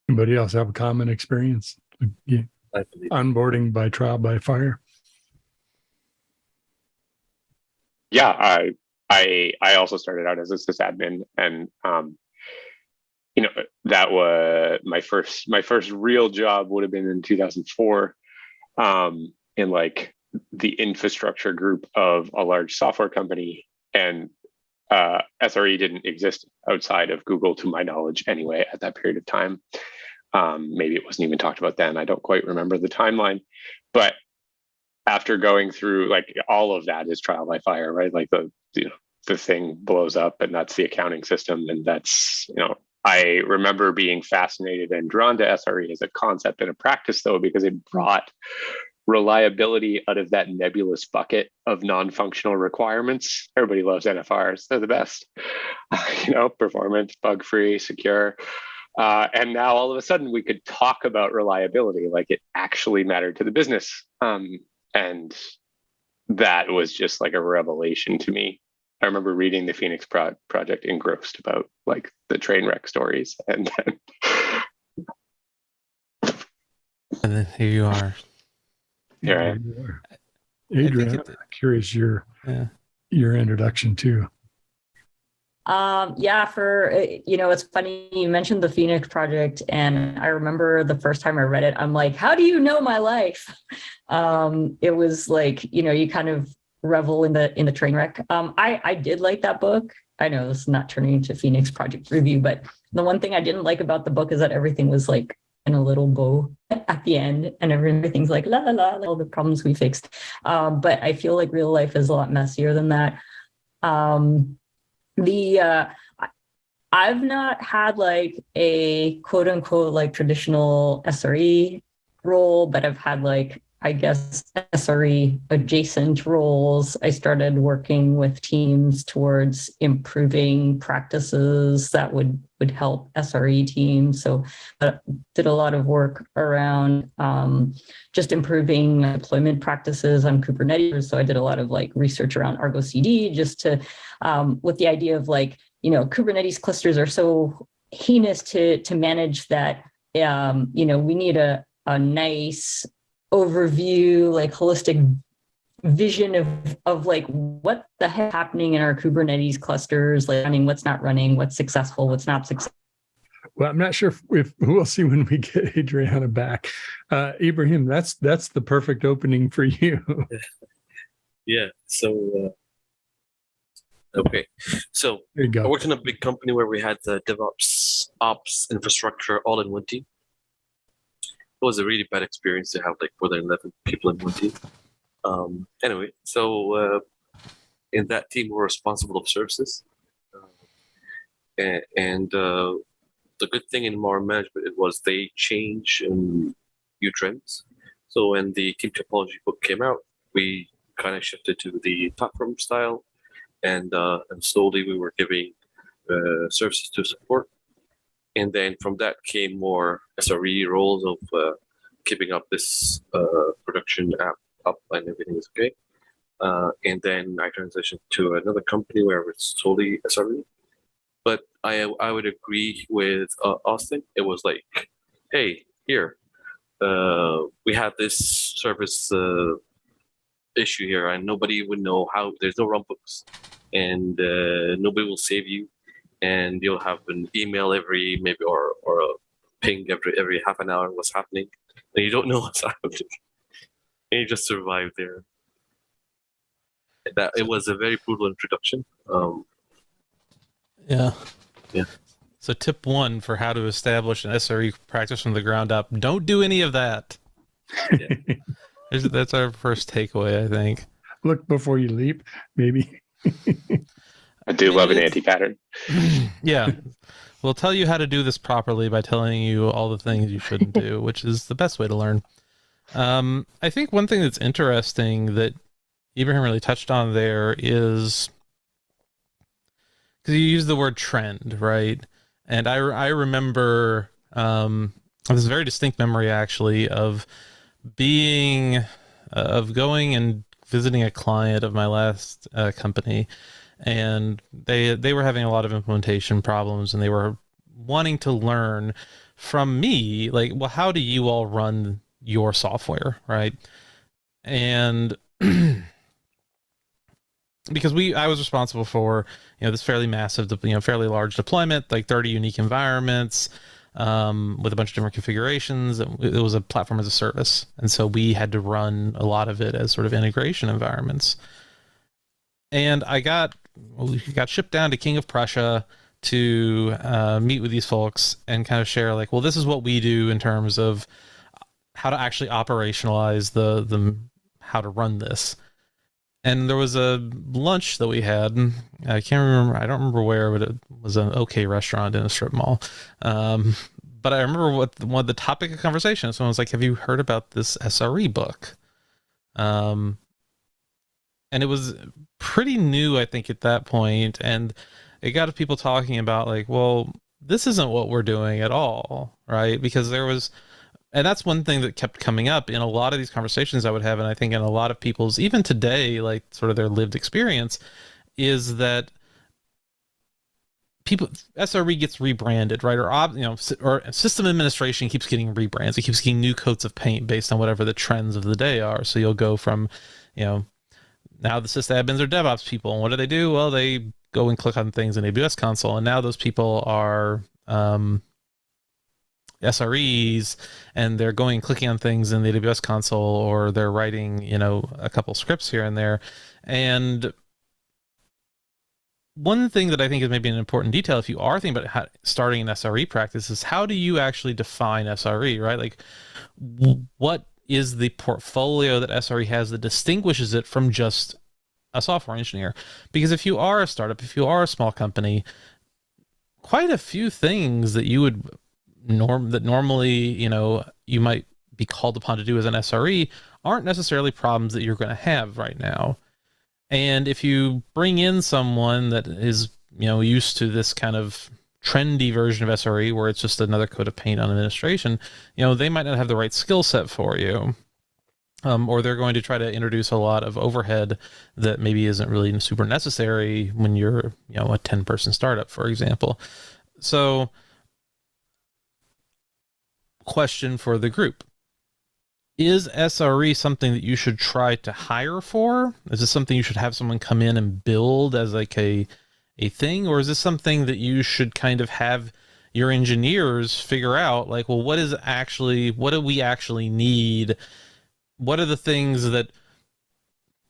Anybody else have a common experience? Yeah. Onboarding by trial by fire. Yeah, I also started out as a sysadmin, and that was my first real job would have been in 2004, in like the infrastructure group of a large software company, and SRE didn't exist outside of Google, to my knowledge, anyway, at that period of time. Maybe it wasn't even talked about then. I don't quite remember the timeline, but after going through like all of that is trial by fire, right? Like the thing blows up, and that's the accounting system, and that's I remember being fascinated and drawn to SRE as a concept and a practice, though, because it brought reliability out of that nebulous bucket of non-functional requirements. Everybody loves NFRs; they're the best. Performance, bug-free, secure. And now all of a sudden we could talk about reliability like it actually mattered to the business. And that was just like a revelation to me. I remember reading the Phoenix project engrossed about like the train wreck stories. And then here you are. Here I am. Adrian, I'm curious your introduction too. It's funny you mentioned the Phoenix project, and I remember the first time I read it, I'm like, how do you know my life? It was like, you kind of revel in the train wreck. I did like that book. I know this is not turning into Phoenix project review, but the one thing I didn't like about the book is that everything was like in a little bow at the end, and everything's like la la la, all the problems we fixed. But I feel like real life is a lot messier than that. I've not had like a quote unquote like traditional SRE role, but I've had like, I guess, SRE adjacent roles. I started working with teams towards improving practices that would help SRE teams. So did a lot of work around just improving deployment practices on Kubernetes. So I did a lot of like research around Argo CD just to, with the idea of like, Kubernetes clusters are so heinous to manage that, we need a nice overview, like holistic vision of like what the heck happening in our Kubernetes clusters, like running, what's not running, what's successful, what's not successful. Well, I'm not sure if we'll see when we get Adriana back. Ibrahim, that's the perfect opening for you. Yeah. So, okay. So there you go. I worked in a big company where we had the Devops, ops, infrastructure all in one team. It was a really bad experience to have like more than 11 people in one team. Anyway, so in that team, we're responsible for services. And the good thing in more management, it was they change new trends. So when the team topology book came out, we kind of shifted to the platform style, and slowly we were giving services to support. And then from that came more SRE roles of keeping up this production app up and everything is okay. And then I transitioned to another company where it's solely SRE. But I would agree with Austin. It was like, hey, here, we have this service issue here, and nobody would know how. There's no runbooks, and nobody will save you. And you'll have an email every maybe or a ping every half an hour what's happening, and you don't know what's happening, and you just survive there. That it was a very brutal introduction. Yeah. Yeah. So tip 1 for how to establish an SRE practice from the ground up: don't do any of that. Yeah. That's our first takeaway, I think. Look before you leap, maybe. I do love an anti-pattern. Yeah. We'll tell you how to do this properly by telling you all the things you shouldn't do, which is the best way to learn. I think one thing that's interesting that Ibrahim really touched on there is, because you use the word trend, right? And I remember this very distinct memory, actually, of going and visiting a client of my last company. And they were having a lot of implementation problems, and they were wanting to learn from me, like, well, how do you all run your software, right? And because I was responsible for, this fairly massive, fairly large deployment, like 30 unique environments, with a bunch of different configurations. It was a platform as a service. And so we had to run a lot of it as sort of integration environments. And we got shipped down to King of Prussia to meet with these folks and kind of share, like, well, this is what we do in terms of how to actually operationalize how to run this. And there was a lunch that we had. I can't remember. I don't remember where, but it was an okay restaurant in a strip mall. But I remember what the topic of conversation. Someone was like, "Have you heard about this SRE book?" And it was pretty new, I think, at that point, and it got people talking about like, well, this isn't what we're doing at all, right? Because there was. And that's one thing that kept coming up in a lot of these conversations I would have, and I think in a lot of people's, even today, like sort of their lived experience, is that people SRE gets rebranded, right? Or system administration keeps getting rebrands. It keeps getting new coats of paint based on whatever the trends of the day are. So you'll go from, now the sysadmins are DevOps people, and what do? Well, they go and click on things in AWS console, and now those people are SREs, and they're going and clicking on things in the AWS console, or they're writing, a couple scripts here and there. And one thing that I think is maybe an important detail, if you are thinking about starting an SRE practice, is how do you actually define SRE, right? Like, what is the portfolio that SRE has that distinguishes it from just a software engineer? Because if you are a startup, if you are a small company, quite a few things that you would normally, you might be called upon to do as an SRE aren't necessarily problems that you're going to have right now. And if you bring in someone that is, used to this kind of trendy version of SRE where it's just another coat of paint on administration, they might not have the right skill set for you. Or they're going to try to introduce a lot of overhead that maybe isn't really super necessary when you're, a 10-person startup, for example. So, question for the group: is SRE something that you should try to hire for? Is this something you should have someone come in and build as like a thing? Or is this something that you should kind of have your engineers figure out, like, well, what do we actually need? What are the things that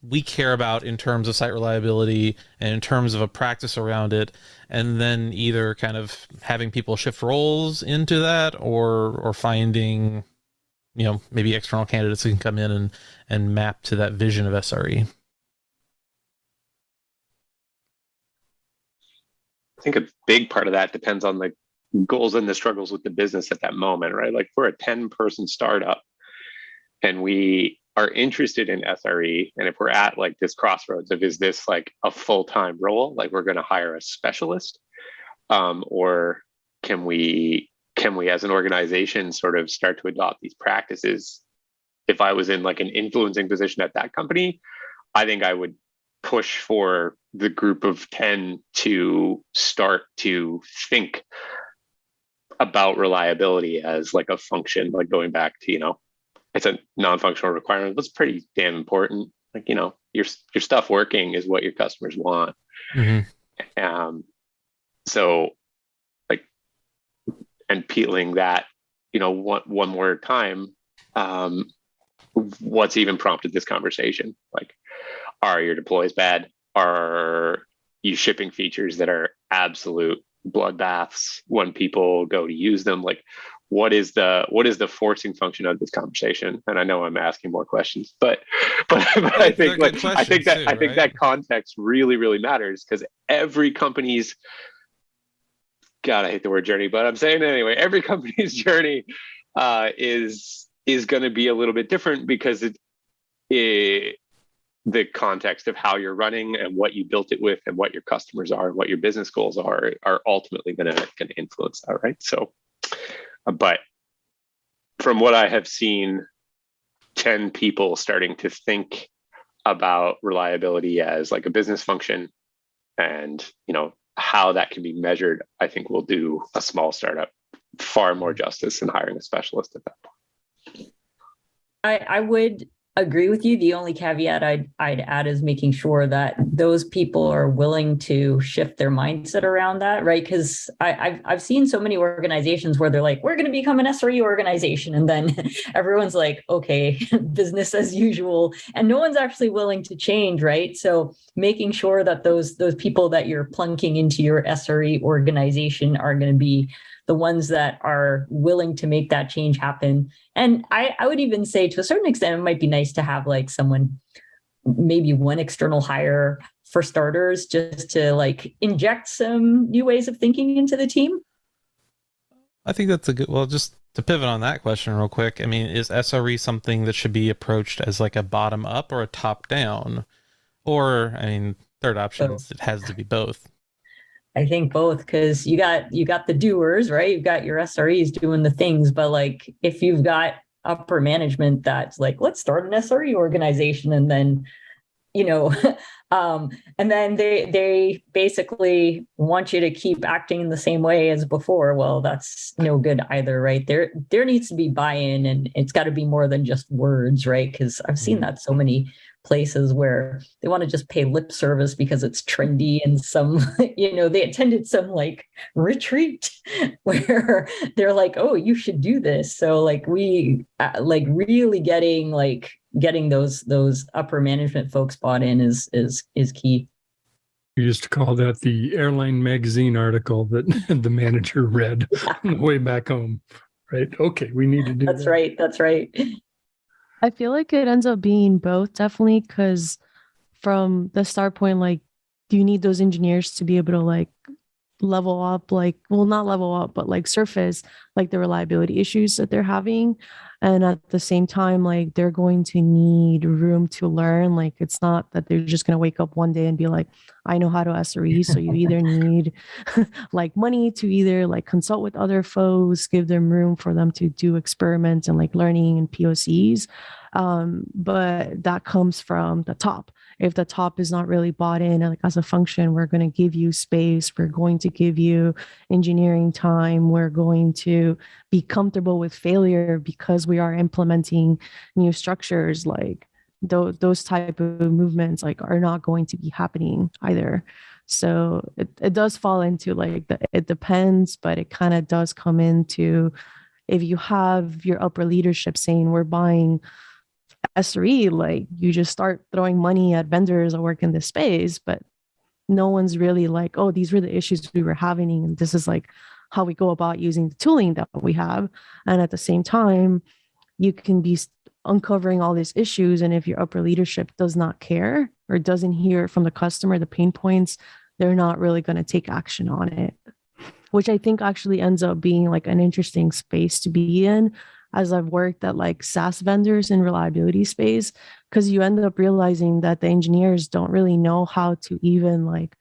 we care about in terms of site reliability and in terms of a practice around it, and then either kind of having people shift roles into that, or finding, maybe external candidates who can come in and map to that vision of SRE. I think a big part of that depends on the goals and the struggles with the business at that moment, right? Like, we're a 10-person startup and we are interested in SRE, and if we're at like this crossroads of, is this like a full-time role, like we're going to hire a specialist, or can we as an organization sort of start to adopt these practices? If I was in like an influencing position at that company, I think I would push for the group of 10 to start to think about reliability as like a function, like going back to, it's a non-functional requirement, but it's pretty damn important. Like, your stuff working is what your customers want. Mm-hmm. So like, and peeling that, one more time, what's even prompted this conversation? Like, are your deploys bad? Are you shipping features that are absolute bloodbaths when people go to use them? Like, what is the forcing function of this conversation? And I know I'm asking more questions, but I think that context really, really matters, because every company's, God, I hate the word journey, but I'm saying it anyway. Every company's journey is going to be a little bit different, because the context of how you're running and what you built it with and what your customers are and what your business goals are ultimately going to influence that, right? So, but from what I have seen, 10 people starting to think about reliability as like a business function, and how that can be measured, I think will do a small startup far more justice than hiring a specialist at that point. I would agree with you. The only caveat I'd add is making sure that those people are willing to shift their mindset around that, right? Because I've seen so many organizations where they're like, we're going to become an SRE organization, and then everyone's like, okay, business as usual, and no one's actually willing to change, right? So making sure that those people that you're plunking into your SRE organization are going to be the ones that are willing to make that change happen. And I would even say, to a certain extent, it might be nice to have like someone maybe one external hire for starters, just to like inject some new ways of thinking into the team? I think that's a good, well, just to pivot on that question real quick. I mean, is SRE something that should be approached as like a bottom up or a top down? Or, I mean, third option is it has to be both. I think both, because you got the doers, right? You've got your SREs doing the things, but like if you've got upper management that's like, let's start an SRE organization, and then and then they basically want you to keep acting in the same way as before. Well, that's no good either, right? There needs to be buy-in, and it's got to be more than just words, right? Because I've seen that so many places where they want to just pay lip service because it's trendy, and some they attended some like retreat where they're like, oh, you should do this. So like we like really getting those upper management folks bought in is key. You used to call that the airline magazine article that the manager read on the way back home, right? Okay, we need to do That's that. right. That's right. I feel like it ends up being both, definitely, because from the start point, like, do you need those engineers to be able to like level up, like, well, not level up, but like surface like the reliability issues that they're having. And at the same time, like they're going to need room to learn. Like it's not that they're just going to wake up one day and be like, I know how to SRE. So you either need like money to either like consult with other folks, give them room for them to do experiments and like learning and POCs. But that comes from the top. If the top is not really bought in, like as a function, we're going to give you space. We're going to give you engineering time. We're going to be comfortable with failure because we are implementing new structures. Like those type of movements like are not going to be happening either. So it does fall into like it depends, but it kind of does come into if you have your upper leadership saying we're buying SRE, like you just start throwing money at vendors that work in this space, but no one's really like, oh, these were the issues we were having, and this is like how we go about using the tooling that we have. And at the same time, you can be uncovering all these issues, and if your upper leadership does not care or doesn't hear from the customer the pain points, they're not really going to take action on it, which I think actually ends up being like an interesting space to be in, as I've worked at like SaaS vendors in reliability space, because you end up realizing that the engineers don't really know how to even like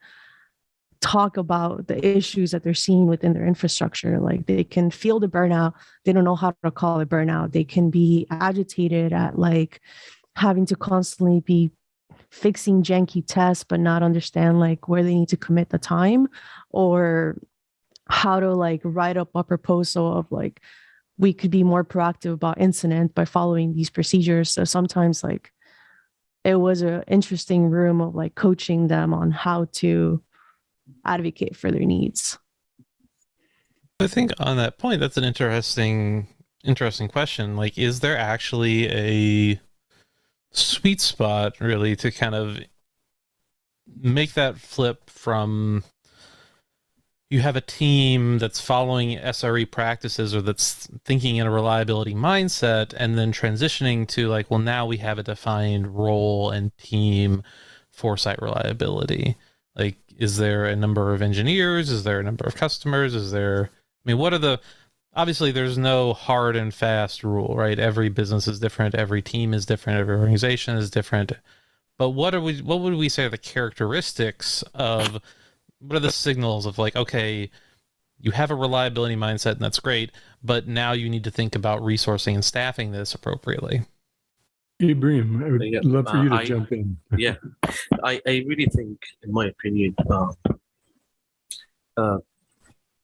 talk about the issues that they're seeing within their infrastructure. Like they can feel the burnout. They don't know how to call it burnout. They can be agitated at like having to constantly be fixing janky tests, but not understand like where they need to commit the time, or how to like write up a proposal of like, we could be more proactive about incident by following these procedures. So sometimes like it was an interesting room of like coaching them on how to advocate for their needs. I think on that point, that's an interesting question. Like, is there actually a sweet spot really to kind of make that flip from you have a team that's following SRE practices or that's thinking in a reliability mindset, and then transitioning to like, well, now we have a defined role and team for site reliability. Like, is there a number of engineers? Is there a number of customers? What are the, obviously there's no hard and fast rule, right? Every business is different. Every team is different. Every organization is different. But what would we say are the characteristics of, what are the signals of like, okay, you have a reliability mindset and that's great, but now you need to think about resourcing and staffing this appropriately? Ibrahim, I would love for you to jump in. Yeah, I really think, in my opinion, the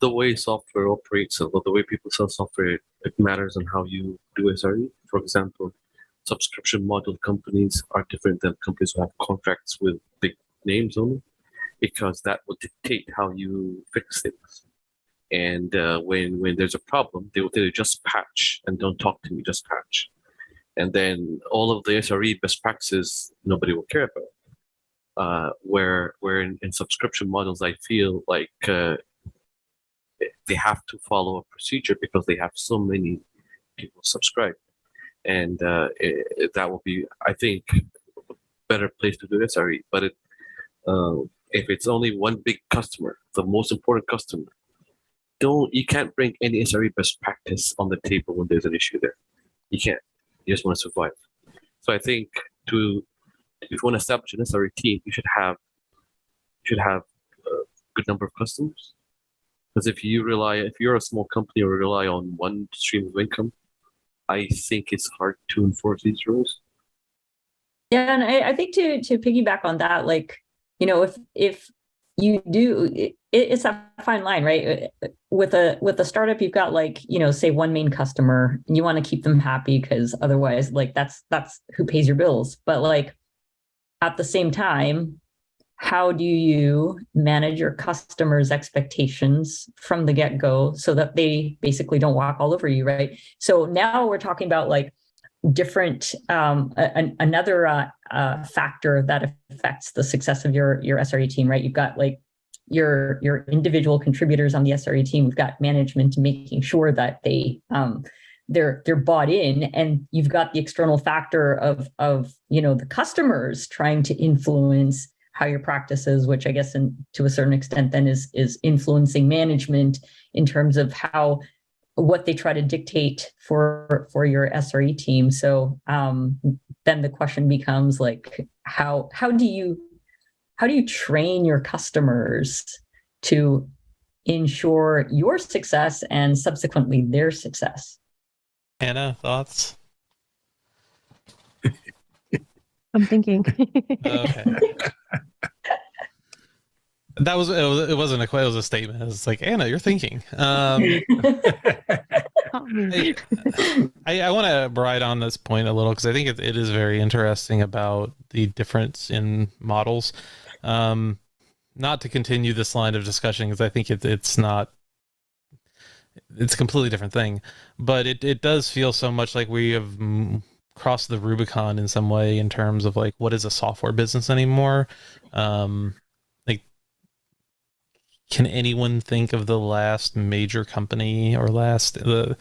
way software operates or the way people sell software, it matters on how you do SRE. For example, subscription model companies are different than companies who have contracts with big names only, because that will dictate how you fix things. And when there's a problem, they will tell you just patch and don't talk to me, just patch. And then all of the SRE best practices, nobody will care about. Where in subscription models, I feel like they have to follow a procedure because they have so many people subscribe. And that will be, I think, better place to do SRE. But if it's only one big customer, the most important customer, you can't bring any SRE best practice on the table when there's an issue there. You can't. You just want to survive. So I think if you want to establish an SRE team, you should have a good number of customers. Because if you're a small company or rely on one stream of income, I think it's hard to enforce these rules. Yeah, and I think to piggyback on that, like, if you do, it's a fine line, right? With a startup, you've got like, say one main customer, and you want to keep them happy because otherwise, like that's who pays your bills. But like at the same time, how do you manage your customers' expectations from the get-go so that they basically don't walk all over you, right? So now we're talking about like different another factor that affects the success of your SRE team, right? You've got like your individual contributors on the SRE team. We've got management making sure that they're bought in, and you've got the external factor of the customers trying to influence how your practices, which I guess to a certain extent then is influencing management in terms of what they try to dictate for your SRE team. So then the question becomes like, how do you train your customers to ensure your success and subsequently their success? Anna, thoughts? I'm thinking. Okay. It wasn't a quote, it was a statement. It was like, Anna, you're thinking. I want to ride on this point a little because I think it is very interesting about the difference in models. Not to continue this line of discussion because I think it's a completely different thing, but it does feel so much like we have crossed the Rubicon in some way in terms of like, what is a software business anymore? Can anyone think of the last major company or just a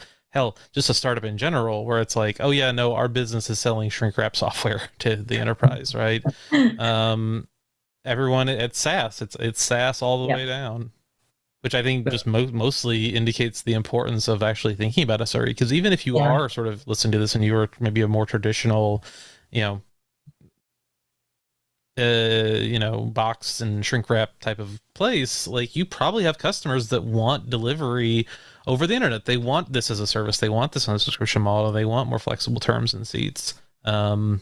startup in general where it's like, oh yeah, no, our business is selling shrink wrap software to the enterprise, right? Everyone it's SaaS. It's SaaS all the way down, which I think just mostly indicates the importance of actually thinking about SRE. Because even if you are sort of listening to this and you're maybe a more traditional, box and shrink wrap type of place, like you probably have customers that want delivery over the internet. They want this as a service. They want this on a subscription model. They want more flexible terms and seats. I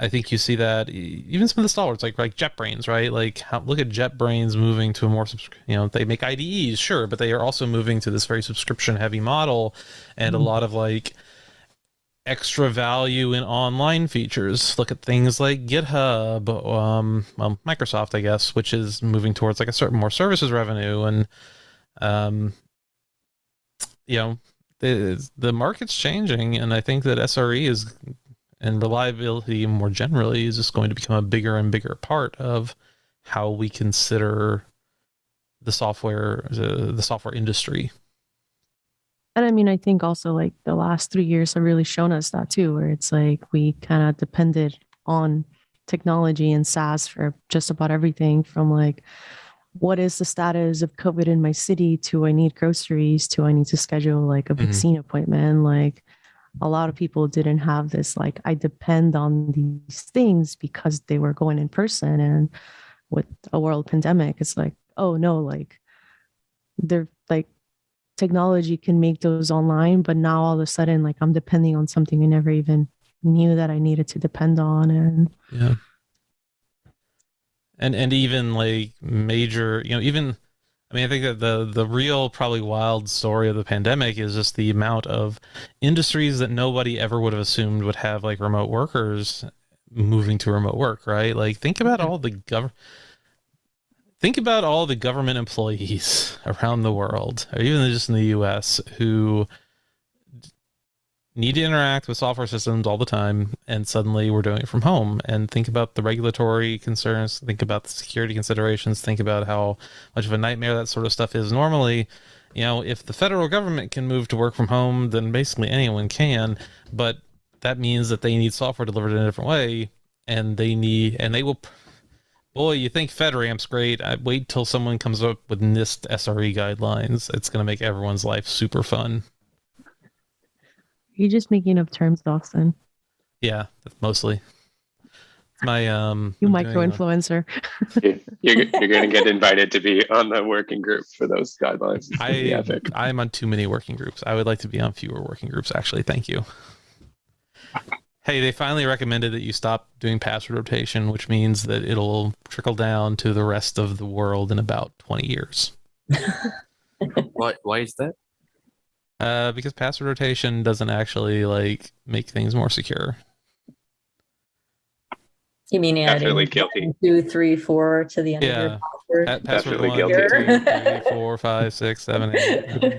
think you see that even some of the stalwarts like JetBrains, right? Like look at JetBrains moving to a more, they make IDEs, sure, but they are also moving to this very subscription heavy model and a lot of like extra value in online features. Look at things like GitHub, Microsoft, I guess, which is moving towards like a certain more services revenue. And, the market's changing. And I think that SRE and reliability more generally is just going to become a bigger and bigger part of how we consider the software industry. And I mean, I think also like the last 3 years have really shown us that too, where it's like we kind of depended on technology and SaaS for just about everything from like, what is the status of COVID in my city to I need groceries to I need to schedule like a vaccine appointment. Like a lot of people didn't have this, like I depend on these things because they were going in person. And with a world pandemic, it's like, oh no, like they're like, technology can make those online, but now all of a sudden, like I'm depending on something I never even knew that I needed to depend on. And yeah. And even like major, I think that the real probably wild story of the pandemic is just the amount of industries that nobody ever would have assumed would have like remote workers moving to remote work, right? Like think about all the government employees around the world, or even just in the US, who need to interact with software systems all the time, and suddenly we're doing it from home. And think about the regulatory concerns, think about the security considerations, think about how much of a nightmare that sort of stuff is normally. If the federal government can move to work from home, then basically anyone can. But that means that they need software delivered in a different way, and they will. Boy, you think FedRAMP's great. I wait till someone comes up with NIST SRE guidelines. It's going to make everyone's life super fun. You're just making up terms, Austin. Yeah, mostly. My you micro influencer. You're going to get invited to be on the working group for those guidelines. I'm on too many working groups. I would like to be on fewer working groups, actually. Thank you. Hey, they finally recommended that you stop doing password rotation, which means that it'll trickle down to the rest of the world in about 20 years. Why is that? Because password rotation doesn't actually make things more secure. You mean Definitely adding guilty. 1, 2, 3, 4 to the end of your password? Password Definitely 1, guilty. 2, 3, 4, 5, 6, 7, 8.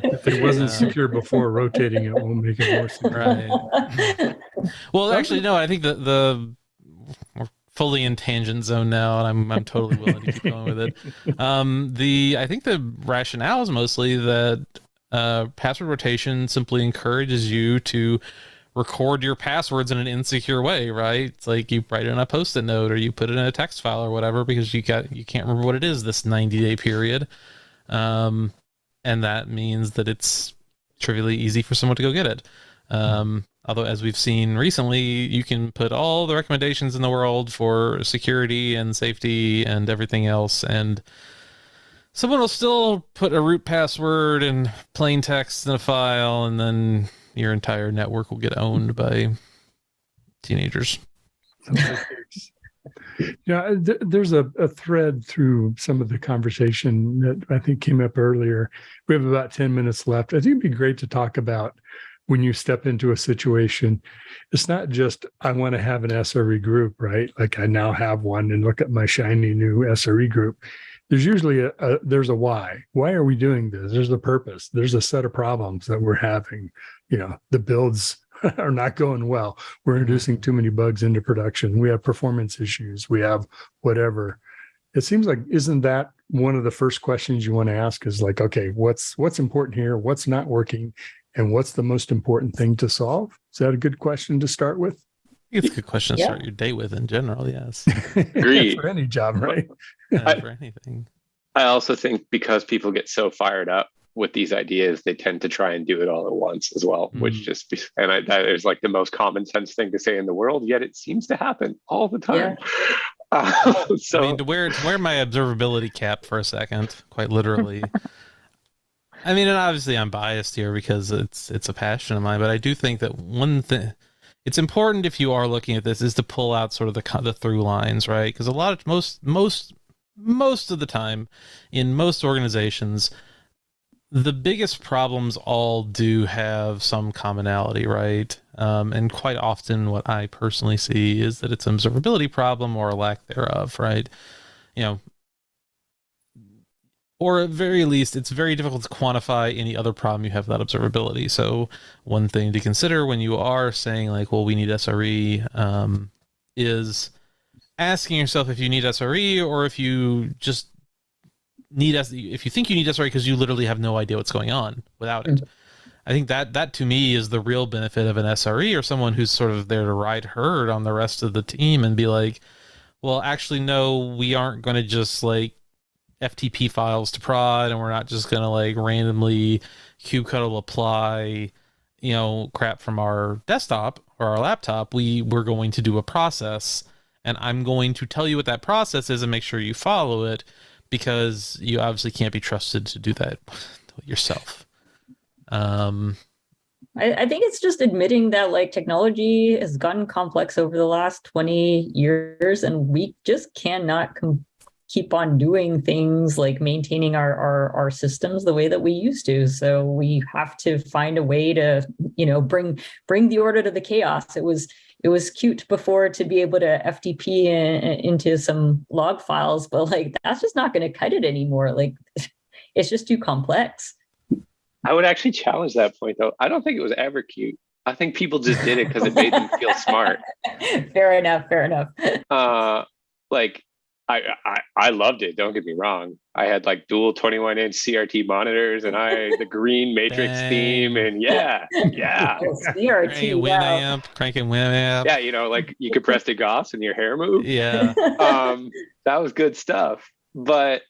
If it wasn't secure before, rotating it won't make it more secure. Right. Well, actually, no. I think we're fully in tangent zone now, and I'm totally willing to keep going with it. I think the rationale is mostly that password rotation simply encourages you to record your passwords in an insecure way, right? It's like you write it in a Post-it note or you put it in a text file or whatever because you can't remember what it is this 90-day period. And that means that it's trivially easy for someone to go get it. Although, as we've seen recently, you can put all the recommendations in the world for security and safety and everything else, and someone will still put a root password and plain text in a file, and then your entire network will get owned by teenagers. Yeah, there's a thread through some of the conversation that I think came up earlier. We have about 10 minutes left. I think it'd be great to talk about when you step into a situation. It's not just, I want to have an SRE group, right? Like I now have one and look at my shiny new SRE group. There's usually there's a why. Why are we doing this? There's a purpose. There's a set of problems that we're having. The builds are not going well. We're introducing too many bugs into production. We have performance issues. We have whatever. It seems like, isn't that one of the first questions you want to ask is like, okay, what's important here? What's not working? And what's the most important thing to solve? Is that a good question to start with? It's a good question to start your day with in general, yes. Agreed. For any job, right? For anything. I also think because people get so fired up with these ideas, they tend to try and do it all at once as well, which that is like the most common sense thing to say in the world, yet it seems to happen all the time. So, I mean, to wear my observability cap for a second, quite literally. I mean, and obviously I'm biased here because it's a passion of mine, but I do think that one thing, it's important if you are looking at this, is to pull out sort of the through lines, right? Because most of the time in most organizations, the biggest problems all do have some commonality, right? And quite often what I personally see is that it's an observability problem or a lack thereof, right? Or at very least, it's very difficult to quantify any other problem you have without observability. So one thing to consider when you are saying like, well, we need SRE, is asking yourself if you need SRE or if you just if you think you need SRE because you literally have no idea what's going on without it. I think that to me is the real benefit of an SRE or someone who's sort of there to ride herd on the rest of the team and be like, well, actually, no, we aren't going to just like FTP files to prod, and we're not just going to like randomly kubectl apply, crap from our desktop or our laptop. We're going to do a process, and I'm going to tell you what that process is and make sure you follow it, because you obviously can't be trusted to do that yourself. I think it's just admitting that like technology has gotten complex over the last 20 years, and we just cannot keep on doing things like maintaining our systems the way that we used to. So we have to find a way to, bring the order to the chaos. It was cute before to be able to FTP into some log files, but like that's just not going to cut it anymore. Like it's just too complex. I would actually challenge that point, though. I don't think it was ever cute. I think people just did it because it made them feel smart. Fair enough. Like I loved it. Don't get me wrong. I had like dual 21-inch CRT monitors, and the green matrix theme, and yeah. Oh, CRT, wow. Cranking Winamp. Yeah, like you could press the Goss and your hair moved. Yeah. That was good stuff. But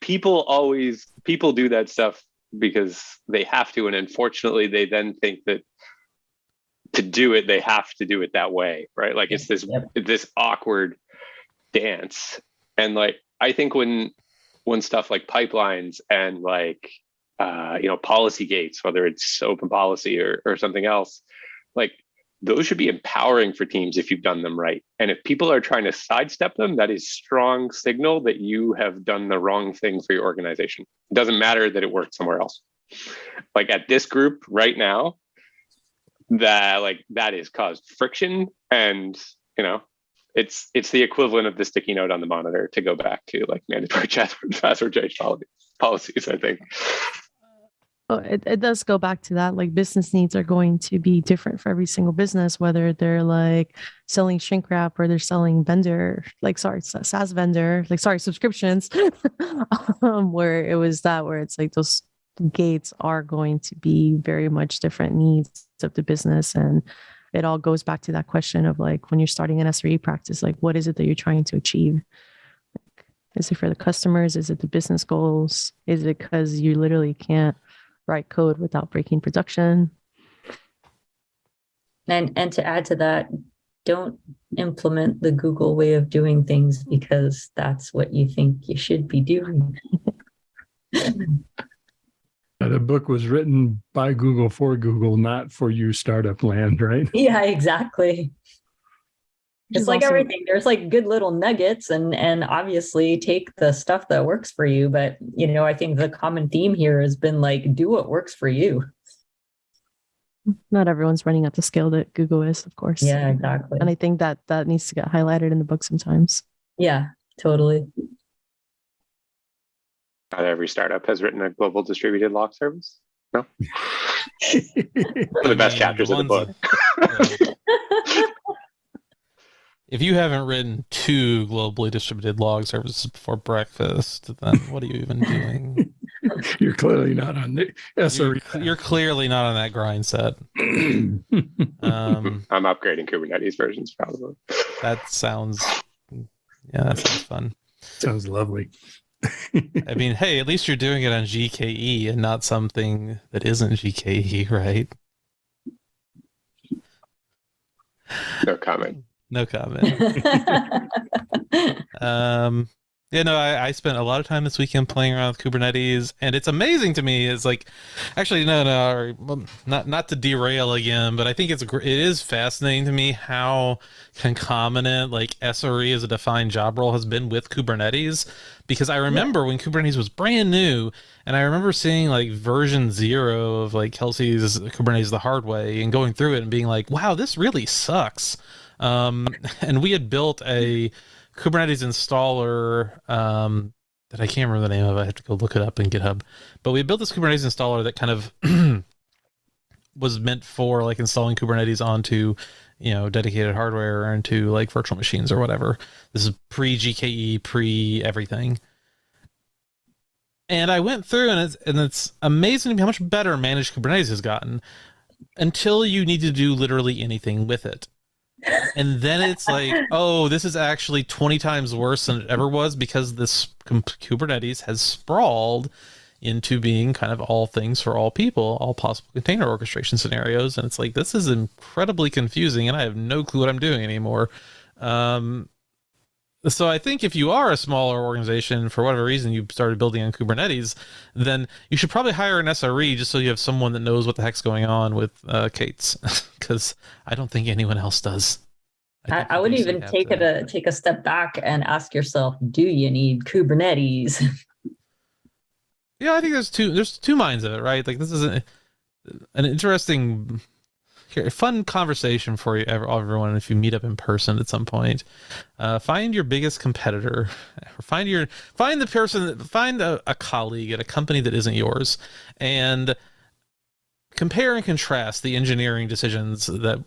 people do that stuff because they have to, and unfortunately they then think that to do it they have to do it that way, right? Like it's this awkward dance. And like I think when stuff like pipelines and like policy gates, whether it's open policy or something else, like those should be empowering for teams if you've done them right. And if people are trying to sidestep them, that is strong signal that you have done the wrong thing for your organization. It doesn't matter that it worked somewhere else. Like at this group right now, that has caused friction, and it's the equivalent of the sticky note on the monitor, to go back to like mandatory password change policies, I think. Oh, it does go back to that. Like business needs are going to be different for every single business, whether they're like selling shrink wrap or they're selling SaaS vendor, subscriptions, where it's like those gates are going to be very much different needs of the business. And it all goes back to that question of like, when you're starting an SRE practice, like what is it that you're trying to achieve? Like, is it for the customers? Is it the business goals? Is it because you literally can't write code without breaking production? And to add to that, don't implement the Google way of doing things because that's what you think you should be doing. The book was written by Google for Google, not for you startup land, right? Yeah, exactly. It's like everything. There's like good little nuggets, and obviously take the stuff that works for you. But I think the common theme here has been like, do what works for you. Not everyone's running at the scale that Google is, of course. Yeah, exactly. And I think that needs to get highlighted in the book sometimes. Yeah, totally. Not every startup has written a global distributed log service. No. One of the best chapters of the book. If you haven't written 2 globally distributed log services before breakfast, then what are you even doing? You're clearly not on the SRE. You're clearly not on that grind set. I'm upgrading Kubernetes versions probably. That sounds fun. Sounds lovely. I mean, hey, at least you're doing it on GKE and not something that isn't GKE, right? No comment. I spent a lot of time this weekend playing around with Kubernetes, and it's amazing to me. It's like, actually, not to derail again, but I think it is fascinating to me how concomitant like SRE as a defined job role has been with Kubernetes. Because I remember when Kubernetes was brand new, and I remember seeing like version 0 of like Kelsey's Kubernetes the hard way and going through it and being like, wow, this really sucks. And we had built a Kubernetes installer that I can't remember the name of. I have to go look it up in GitHub. But we built this Kubernetes installer that kind of was meant for like installing Kubernetes onto, dedicated hardware or into like virtual machines or whatever. This is pre-GKE, pre-everything. And I went through, and it's amazing how much better managed Kubernetes has gotten until you need to do literally anything with it. And then it's like, oh, this is actually 20 times worse than it ever was because this Kubernetes has sprawled into being kind of all things for all people, all possible container orchestration scenarios. And it's like, this is incredibly confusing, and I have no clue what I'm doing anymore. So I think if you are a smaller organization, for whatever reason you started building on Kubernetes, then you should probably hire an SRE just so you have someone that knows what the heck's going on with K8s, because I don't think anyone else does. I would even take a step back and ask yourself, do you need Kubernetes? Yeah, I think there's two minds of it, right? Like, this is an interesting, fun conversation for you, everyone. If you meet up in person at some point, find your biggest competitor, find a colleague at a company that isn't yours, and compare and contrast the engineering decisions that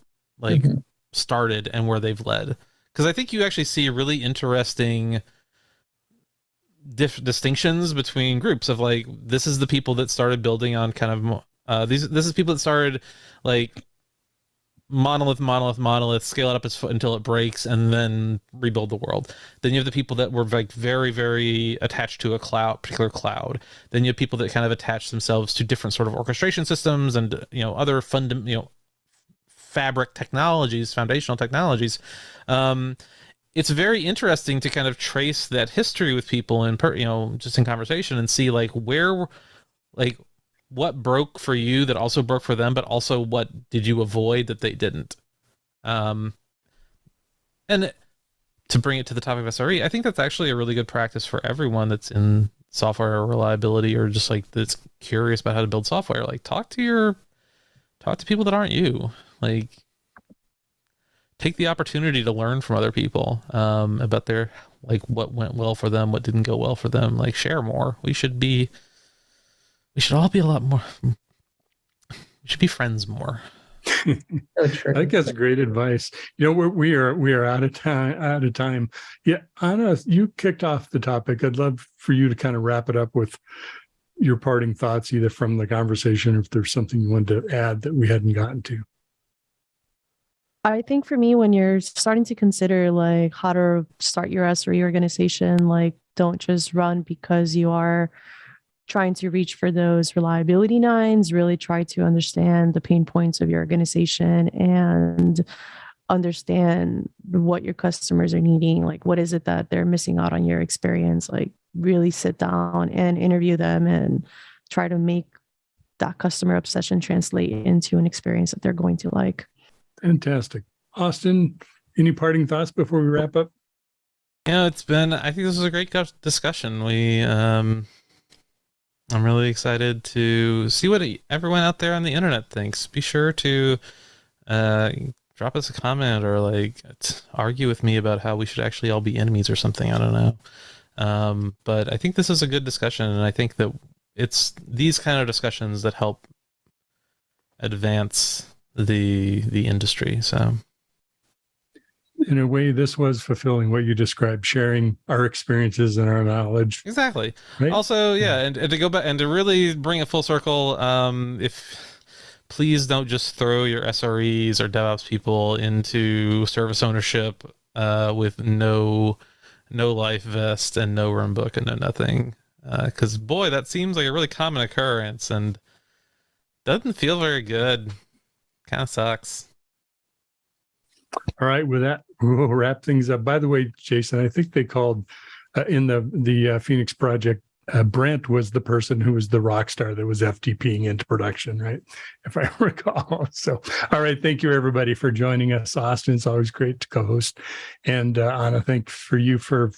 started and where they've led. because I think you actually see really interesting distinctions between groups of like, this is the people that started building on kind of this is people that started like monolith, scale it up until it breaks, and then rebuild the world. Then you have the people that were like very, very attached to a particular cloud. Then you have people that kind of attach themselves to different sort of orchestration systems and other fabric technologies, foundational technologies. It's very interesting to kind of trace that history with people and just in conversation and see like where, like, what broke for you that also broke for them, but also what did you avoid that they didn't. And to bring it to the topic of SRE, I think that's actually a really good practice for everyone that's in software reliability or just like that's curious about how to build software. Like talk to people that aren't you. Like take the opportunity to learn from other people about their, like, what went well for them, what didn't go well for them. Like share more. We should all be a lot more. We should be friends more. I think that's great advice. We are out of time. Yeah, Anna, you kicked off the topic. I'd love for you to kind of wrap it up with your parting thoughts, either from the conversation, or if there's something you wanted to add that we hadn't gotten to. I think for me, when you're starting to consider like how to start your SRE organization, like don't just run because you are trying to reach for those reliability nines. Really try to understand the pain points of your organization and understand what your customers are needing. Like, what is it that they're missing out on your experience? Like, really sit down and interview them and try to make that customer obsession translate into an experience that they're going to like. Fantastic. Austin, any parting thoughts before we wrap up? I think this was a great discussion. I'm really excited to see what everyone out there on the internet thinks. Be sure to drop us a comment or like argue with me about how we should actually all be enemies or something. I don't know. But I think this is a good discussion, and I think that it's these kind of discussions that help advance the industry. So in a way, this was fulfilling what you described, sharing our experiences and our knowledge. Exactly. Right? Also, yeah, and to go back and to really bring it full circle, please don't just throw your SREs or DevOps people into service ownership with no life vest and no run book and no nothing. Because boy, that seems like a really common occurrence and doesn't feel very good. Kind of sucks. All right, with that, we'll wrap things up. By the way, Jason, I think they called in the Phoenix project, Brent was the person who was the rock star that was FTPing into production, right? If I recall. So, all right, thank you everybody for joining us. Austin, it's always great to co-host, and Anna, thanks for you for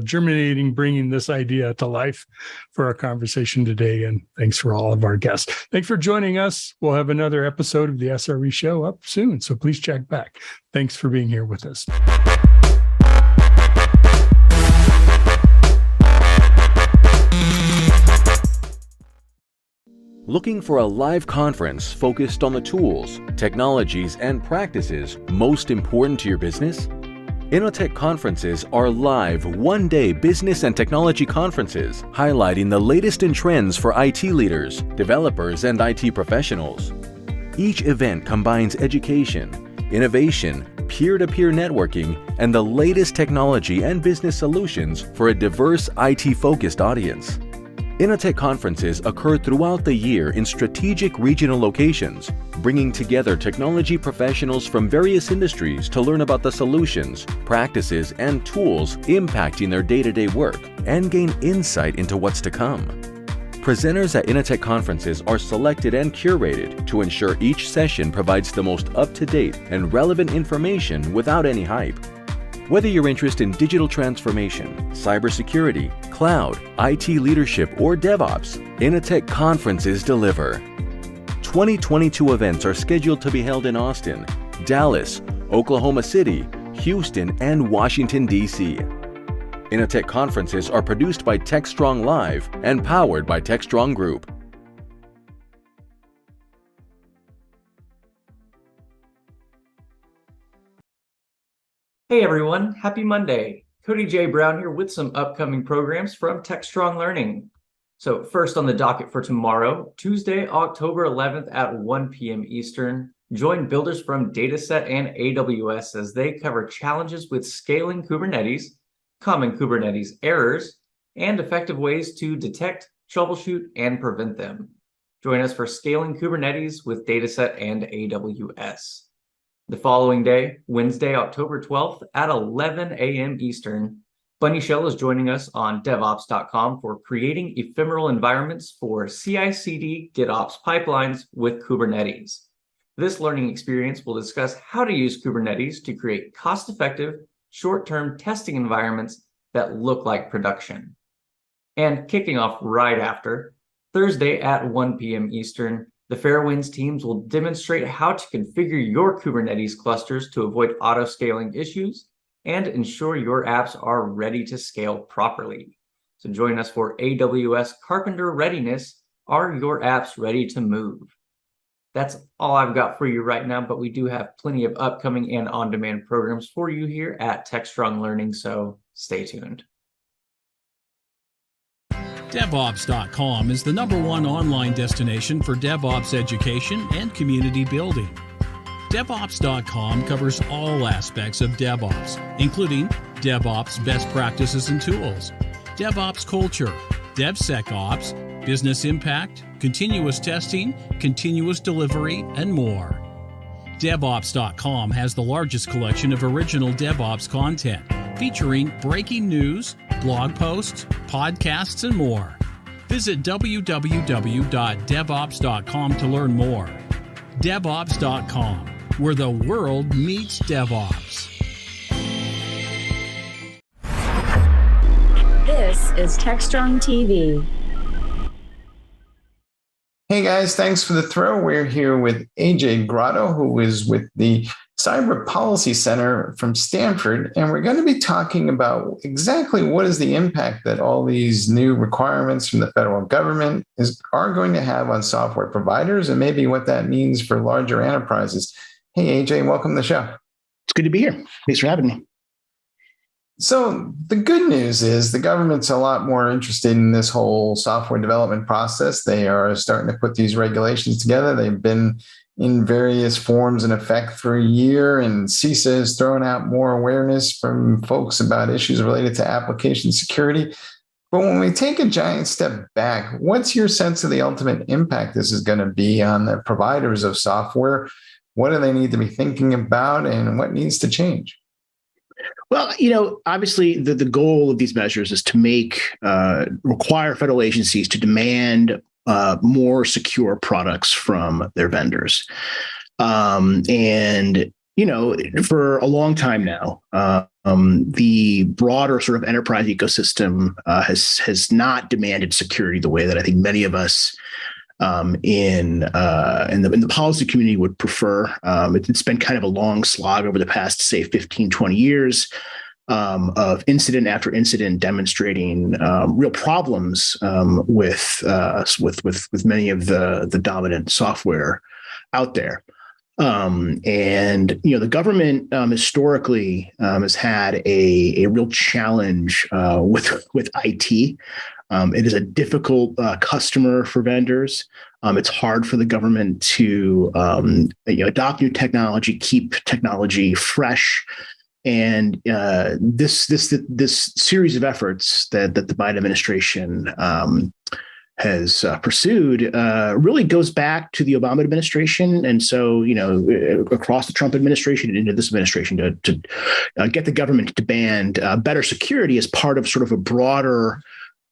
germinating, bringing this idea to life for our conversation today, and thanks for all of our guests. Thanks for joining us. We'll have another episode of the SRE Show up soon, so please check back. Thanks for being here with us. Looking for a live conference focused on the tools, technologies, and practices most important to your business? Innotech conferences are live one-day business and technology conferences highlighting the latest in trends for IT leaders, developers, and IT professionals. Each event combines education, innovation, peer-to-peer networking, and the latest technology and business solutions for a diverse IT-focused audience. Innotech conferences occur throughout the year in strategic regional locations, bringing together technology professionals from various industries to learn about the solutions, practices, and tools impacting their day-to-day work and gain insight into what's to come. Presenters at Innotech conferences are selected and curated to ensure each session provides the most up-to-date and relevant information without any hype. Whether you're interested in digital transformation, cybersecurity, cloud, IT leadership, or DevOps, Innotech conferences deliver. 2022 events are scheduled to be held in Austin, Dallas, Oklahoma City, Houston, and Washington, D.C. Innotech conferences are produced by Techstrong Live and powered by Techstrong Group. Hey everyone, happy Monday. Cody J. Brown here with some upcoming programs from Techstrong Learning. So first on the docket for tomorrow, Tuesday, October 11th at 1 p.m. Eastern, join builders from Dataset and AWS as they cover challenges with scaling Kubernetes, common Kubernetes errors, and effective ways to detect, troubleshoot, and prevent them. Join us for Scaling Kubernetes with Dataset and AWS. The following day, Wednesday, October 12th at 11 a.m. Eastern, Bunny Shell is joining us on Devops.com for creating ephemeral environments for CI/CD GitOps pipelines with Kubernetes. This learning experience will discuss how to use Kubernetes to create cost-effective, short-term testing environments that look like production. And kicking off right after, Thursday at 1 p.m. Eastern, the Fairwinds teams will demonstrate how to configure your Kubernetes clusters to avoid auto-scaling issues and ensure your apps are ready to scale properly. So join us for AWS Carpenter Readiness. Are your apps ready to move? That's all I've got for you right now, but we do have plenty of upcoming and on-demand programs for you here at Techstrong Learning, so stay tuned. Devops.com is the #1 online destination for DevOps education and community building. Devops.com covers all aspects of DevOps, including DevOps best practices and tools, DevOps culture, DevSecOps, business impact, continuous testing, continuous delivery, and more. Devops.com has the largest collection of original DevOps content, featuring breaking news, blog posts, podcasts, and more. Visit www.devops.com to learn more. Devops.com, where the world meets DevOps. This is Techstrong TV. Hey guys, thanks for the throw. We're here with AJ Grotto, who is with the Cyber Policy Center from Stanford, and we're going to be talking about exactly what is the impact that all these new requirements from the federal government are going to have on software providers, and maybe what that means for larger enterprises. Hey AJ, welcome to the show. It's good to be here. Thanks for having me. So the good news is the government's a lot more interested in this whole software development process. They are starting to put these regulations together. They've been in various forms in effect for a year, and CISA has thrown out more awareness from folks about issues related to application security. But when we take a giant step back, what's your sense of the ultimate impact this is going to be on the providers of software? What do they need to be thinking about, and what needs to change? Well, obviously the goal of these measures is to require federal agencies to demand more secure products from their vendors. And for a long time now, the broader sort of enterprise ecosystem has not demanded security the way that I think many of us in the policy community would prefer. It's been kind of a long slog over the past, say, 15, 20 years of incident after incident demonstrating real problems with many of the dominant software out there. The government historically has had a real challenge with IT. It is a difficult customer for vendors. It's hard for the government to adopt new technology, keep technology fresh, and this series of efforts that the Biden administration has pursued really goes back to the Obama administration, and so across the Trump administration and into this administration to get the government to demand better security as part of sort of a broader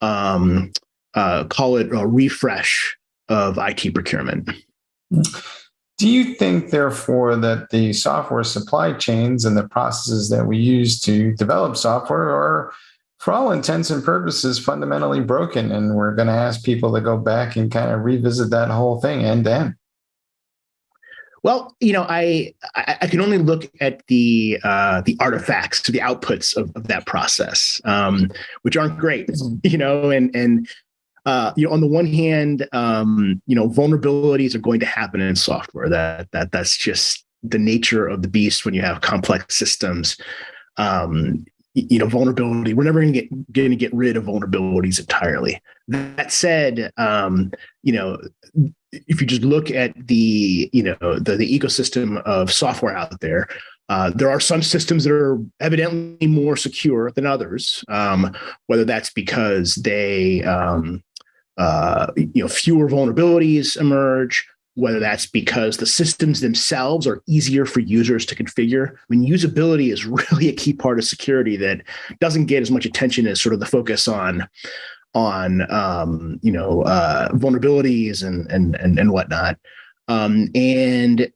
call it a refresh of IT procurement. Do you think, therefore, that the software supply chains and the processes that we use to develop software are, for all intents and purposes, fundamentally broken, and we're going to ask people to go back and kind of revisit that whole thing end to end? Well, I can only look at the artifacts, the outputs of that process, which aren't great, and on the one hand, vulnerabilities are going to happen in software. That's just the nature of the beast when you have complex systems. vulnerability. We're never going to get rid of vulnerabilities entirely. That said, if you just look at the ecosystem of software out there, there are some systems that are evidently more secure than others, whether that's because they, fewer vulnerabilities emerge, whether that's because the systems themselves are easier for users to configure. I mean, usability is really a key part of security that doesn't get as much attention as sort of the focus on vulnerabilities and whatnot. The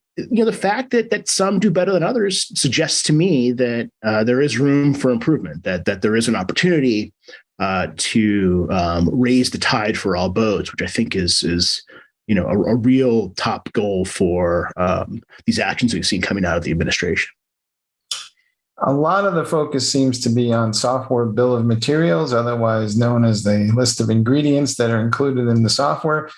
fact that some do better than others suggests to me that there is room for improvement, that there is an opportunity to raise the tide for all boats, which I think is a real top goal for these actions we've seen coming out of the administration. A lot of the focus seems to be on software bill of materials, otherwise known as the list of ingredients that are included in the software.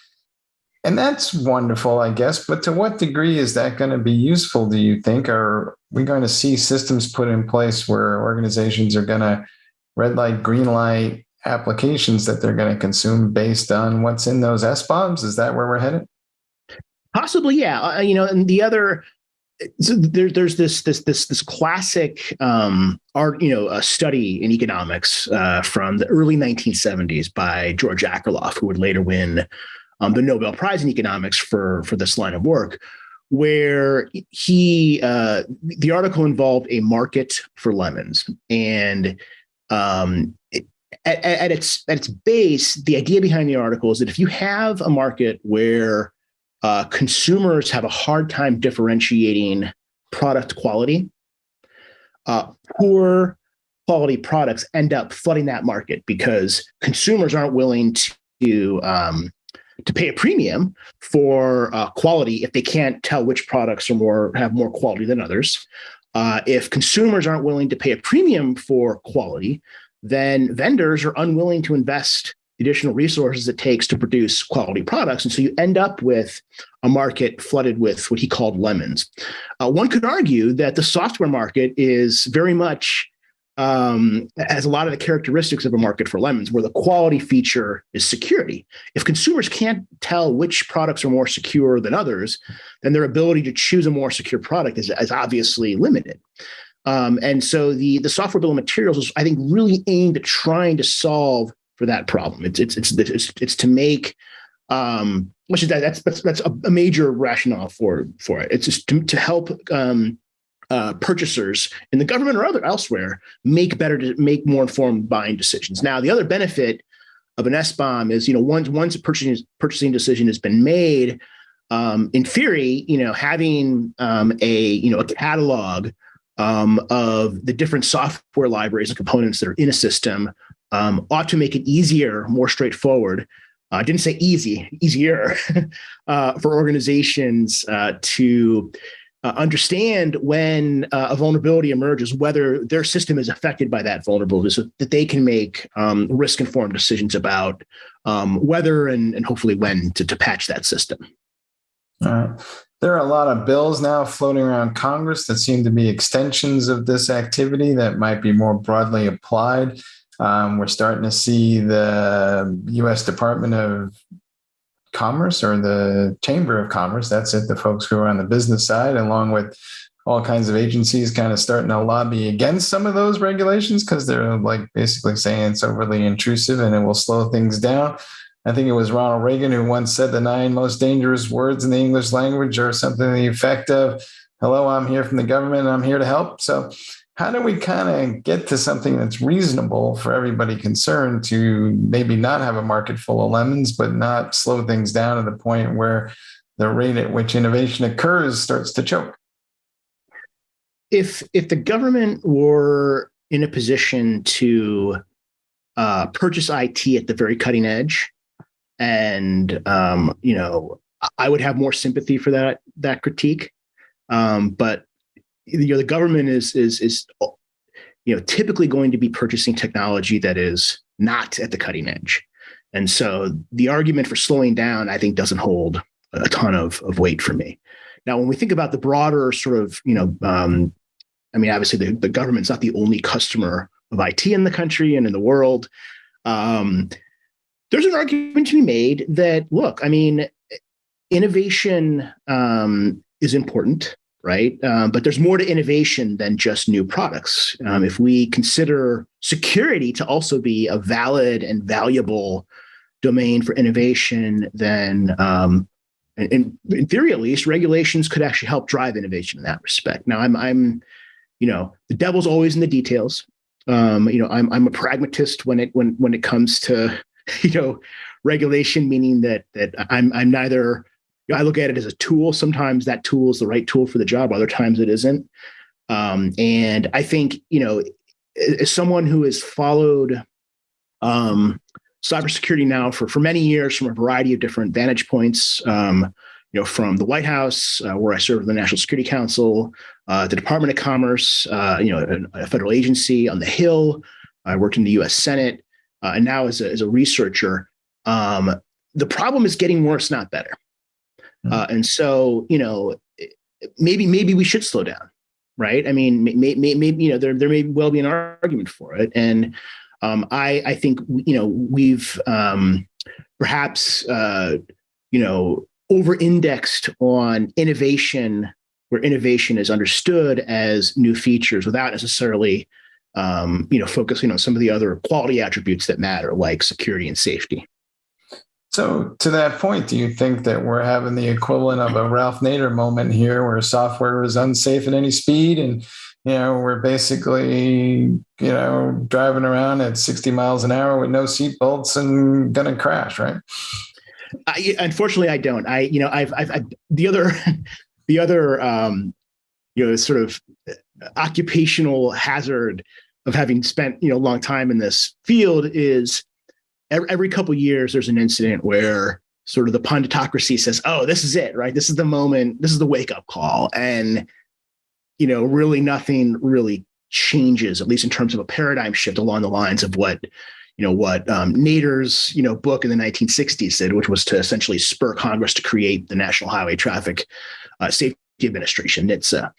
And that's wonderful, I guess. But to what degree is that going to be useful, do you think? Are we going to see systems put in place where organizations are going to red light, green light applications that they're going to consume based on what's in those SBOMs? Is that where we're headed? Possibly, yeah. And the other, so there's this classic a study in economics from the early 1970s by George Akerlof, who would later win the Nobel Prize in economics for this line of work, where the article involved a market for lemons. And at its base, the idea behind the article is that if you have a market where consumers have a hard time differentiating product quality, poor quality products end up flooding that market because consumers aren't willing to pay a premium for quality if they can't tell which products have more quality than others. If consumers aren't willing to pay a premium for quality, then vendors are unwilling to invest the additional resources it takes to produce quality products. And so you end up with a market flooded with what he called lemons. One could argue that the software market is very much has a lot of the characteristics of a market for lemons, where the quality feature is security. If consumers can't tell which products are more secure than others, then their ability to choose a more secure product is obviously limited. And so the software bill of materials is, I think, really aimed at trying to solve for that problem. It's to make that's a major rationale for it. It's just to help purchasers in the government or elsewhere make more informed buying decisions. Now, the other benefit of an SBOM is, once a purchasing decision has been made, in theory, having a catalog of the different software libraries and components that are in a system ought to make it easier, more straightforward. I didn't say easier for organizations to understand when a vulnerability emerges, whether their system is affected by that vulnerability, so that they can make risk-informed decisions about whether and hopefully when to patch that system. There are a lot of bills now floating around Congress that seem to be extensions of this activity that might be more broadly applied. We're starting to see the U.S. Department of Commerce, or the Chamber of Commerce, that's it, the folks who are on the business side, along with all kinds of agencies kind of starting to lobby against some of those regulations because they're basically saying it's overly intrusive and it will slow things down. I think it was Ronald Reagan who once said the 9 most dangerous words in the English language are something to the effect of, hello, I'm here from the government and I'm here to help. So how do we kind of get to something that's reasonable for everybody concerned to maybe not have a market full of lemons, but not slow things down to the point where the rate at which innovation occurs starts to choke? If the government were in a position to purchase IT at the very cutting edge, and I would have more sympathy for that critique, but the government is typically going to be purchasing technology that is not at the cutting edge. And so the argument for slowing down, I think, doesn't hold a ton of weight for me. Now, when we think about the broader sort of, I mean, obviously the government's not the only customer of IT in the country and in the world. There's an argument to be made that, look, I mean, innovation is important, right? But there's more to innovation than just new products. If we consider security to also be a valid and valuable domain for innovation, then in theory, at least, regulations could actually help drive innovation in that respect. Now, I'm the devil's always in the details. I'm a pragmatist when it comes to regulation, meaning that I'm neither. I look at it as a tool. Sometimes that tool is the right tool for the job. Other times it isn't. And I think as someone who has followed cybersecurity now for many years from a variety of different vantage points, from the White House, where I served the National Security Council, the Department of Commerce, a federal agency on the Hill. I worked in the U.S. Senate, and now as a researcher. The problem is getting worse, not better. And so, maybe we should slow down, right? I mean, maybe there may well be an argument for it, and I think we've perhaps over-indexed on innovation, where innovation is understood as new features without necessarily focusing on some of the other quality attributes that matter, like security and safety. So to that point, do you think that we're having the equivalent of a Ralph Nader moment here where software is unsafe at any speed and, we're basically, driving around at 60 miles an hour with no seatbelts and going to crash, right? Unfortunately, I don't. The other sort of occupational hazard of having spent, a long time in this field is every couple of years, there's an incident where sort of the punditocracy says, oh, this is it, right? This is the moment. This is the wake up call. And, really nothing really changes, at least in terms of a paradigm shift along the lines of what Nader's, book in the 1960s did, which was to essentially spur Congress to create the National Highway Traffic Safety Administration, NHTSA.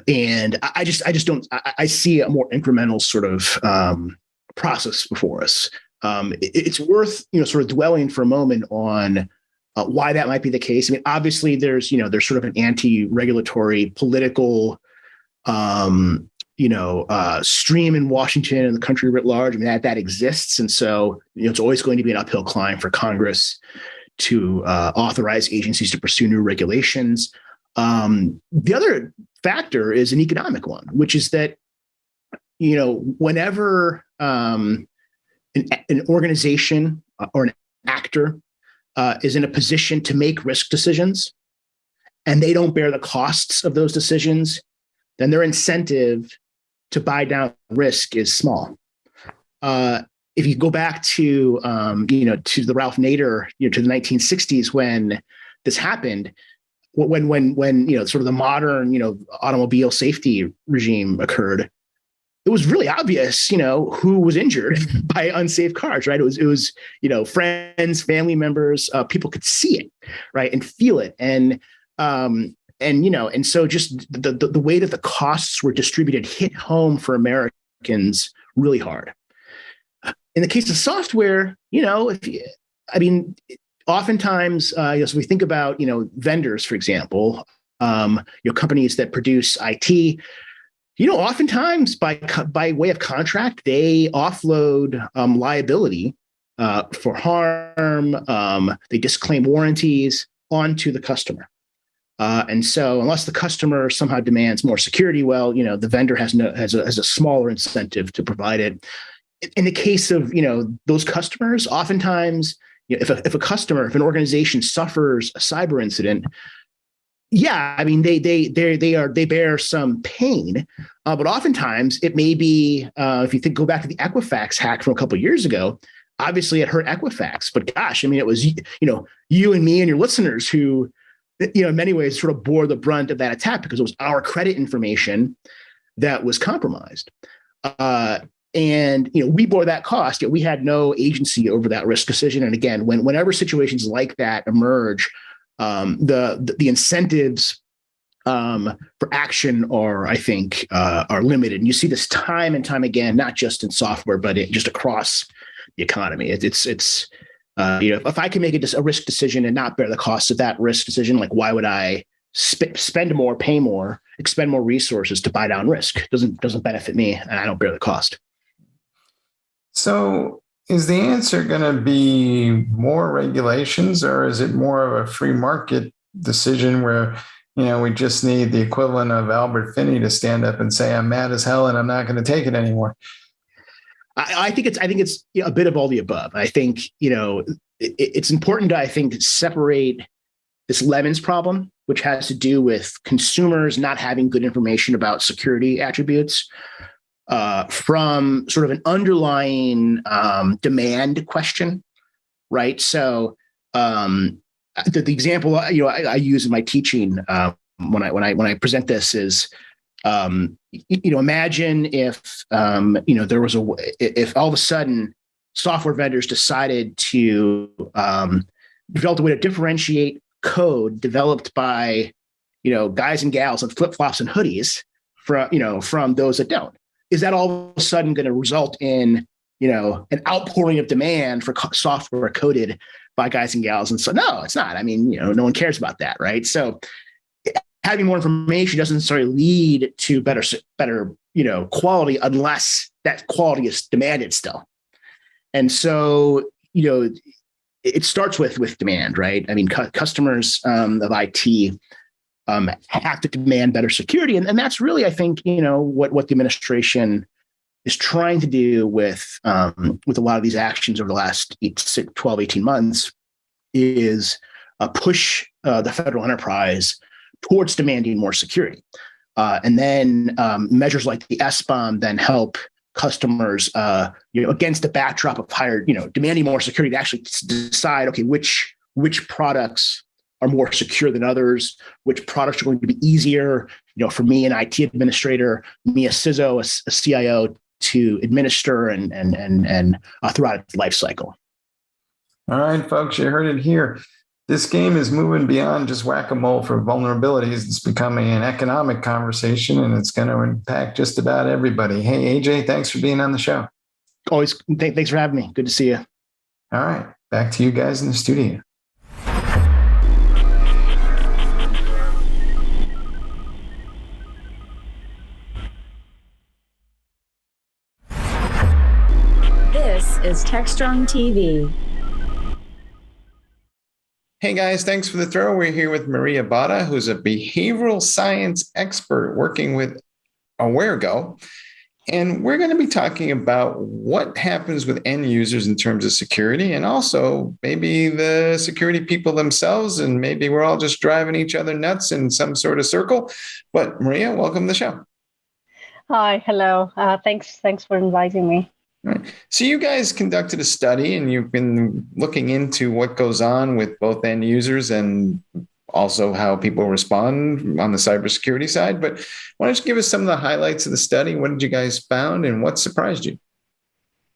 And I just don't, I see a more incremental sort of process before us. It's worth, sort of dwelling for a moment on why that might be the case. I mean, obviously there's sort of an anti-regulatory political, stream in Washington and the country writ large. I mean, that exists. And so, it's always going to be an uphill climb for Congress to authorize agencies to pursue new regulations. The other factor is an economic one, which is that, whenever an organization or an actor is in a position to make risk decisions and they don't bear the costs of those decisions, then their incentive to buy down risk is small. If you go back to the Ralph Nader, to the 1960s when this happened, when sort of the modern automobile safety regime occurred, it was really obvious who was injured by unsafe cars, right? It was friends, family members, people could see it, right, and feel it, and so just the way that the costs were distributed hit home for Americans really hard. In the case of software, oftentimes, so we think about, vendors, for example, companies that produce IT, oftentimes by way of contract, they offload liability for harm. They disclaim warranties onto the customer. And so unless the customer somehow demands more security, the vendor has a smaller incentive to provide it. In the case of, those customers, oftentimes, if an organization suffers a cyber incident, they bear some pain, but oftentimes it may be, if you go back to the Equifax hack from a couple of years ago, obviously it hurt Equifax, but gosh, it was, you and me and your listeners who, in many ways sort of bore the brunt of that attack because it was our credit information that was compromised. And we bore that cost, yet we had no agency over that risk decision. And again, whenever situations like that emerge, the incentives for action are, I think, are limited. And you see this time and time again, not just in software, but just across the economy. It's if I can make a risk decision and not bear the cost of that risk decision, like why would I spend more, pay more, expend more resources to buy down risk? Doesn't benefit me, and I don't bear the cost. So is the answer going to be more regulations, or is it more of a free market decision where, we just need the equivalent of Albert Finney to stand up and say, I'm mad as hell and I'm not going to take it anymore? I think it's a bit of all the above. I think, it's important to, I think, separate this lemons problem, which has to do with consumers not having good information about security attributes, from sort of an underlying demand question, right? So the example I use in my teaching when I present this is, imagine if there was if all of a sudden software vendors decided to develop a way to differentiate code developed by guys and gals in flip-flops and hoodies from those that don't. Is that all of a sudden going to result in an outpouring of demand for software coded by guys and gals? And so no, it's not. I mean, no one cares about that, right? So having more information doesn't necessarily lead to better quality unless that quality is demanded still. And so it starts with demand, right? I mean, customers of IT have to demand better security, and that's really, I think, what the administration is trying to do with a lot of these actions over the last 12, 18 months is push the federal enterprise towards demanding more security. And then measures like the SBOM then help customers, against the backdrop of higher, demanding more security, to actually decide, okay, which products are more secure than others, which products are going to be easier, for me, an IT administrator, me, a CISO, a CIO, to administer and throughout its life cycle. All right, folks, you heard it here. This game is moving beyond just whack-a-mole for vulnerabilities. It's becoming an economic conversation, and it's going to impact just about everybody. Hey, AJ, thanks for being on the show. Always. Thanks for having me. Good to see you. All right, back to you guys in the studio. This is Techstrong TV. Hey guys, thanks for the throw. We're here with Maria Botta, who's a behavioral science expert working with AwareGo. And we're going to be talking about what happens with end users in terms of security, and also maybe the security people themselves, and maybe we're all just driving each other nuts in some sort of circle. But Maria, welcome to the show. Hi, hello. Thanks for inviting me. Right. So you guys conducted a study, and you've been looking into what goes on with both end users and also how people respond on the cybersecurity side. But why don't you give us some of the highlights of the study? What did you guys found, and what surprised you?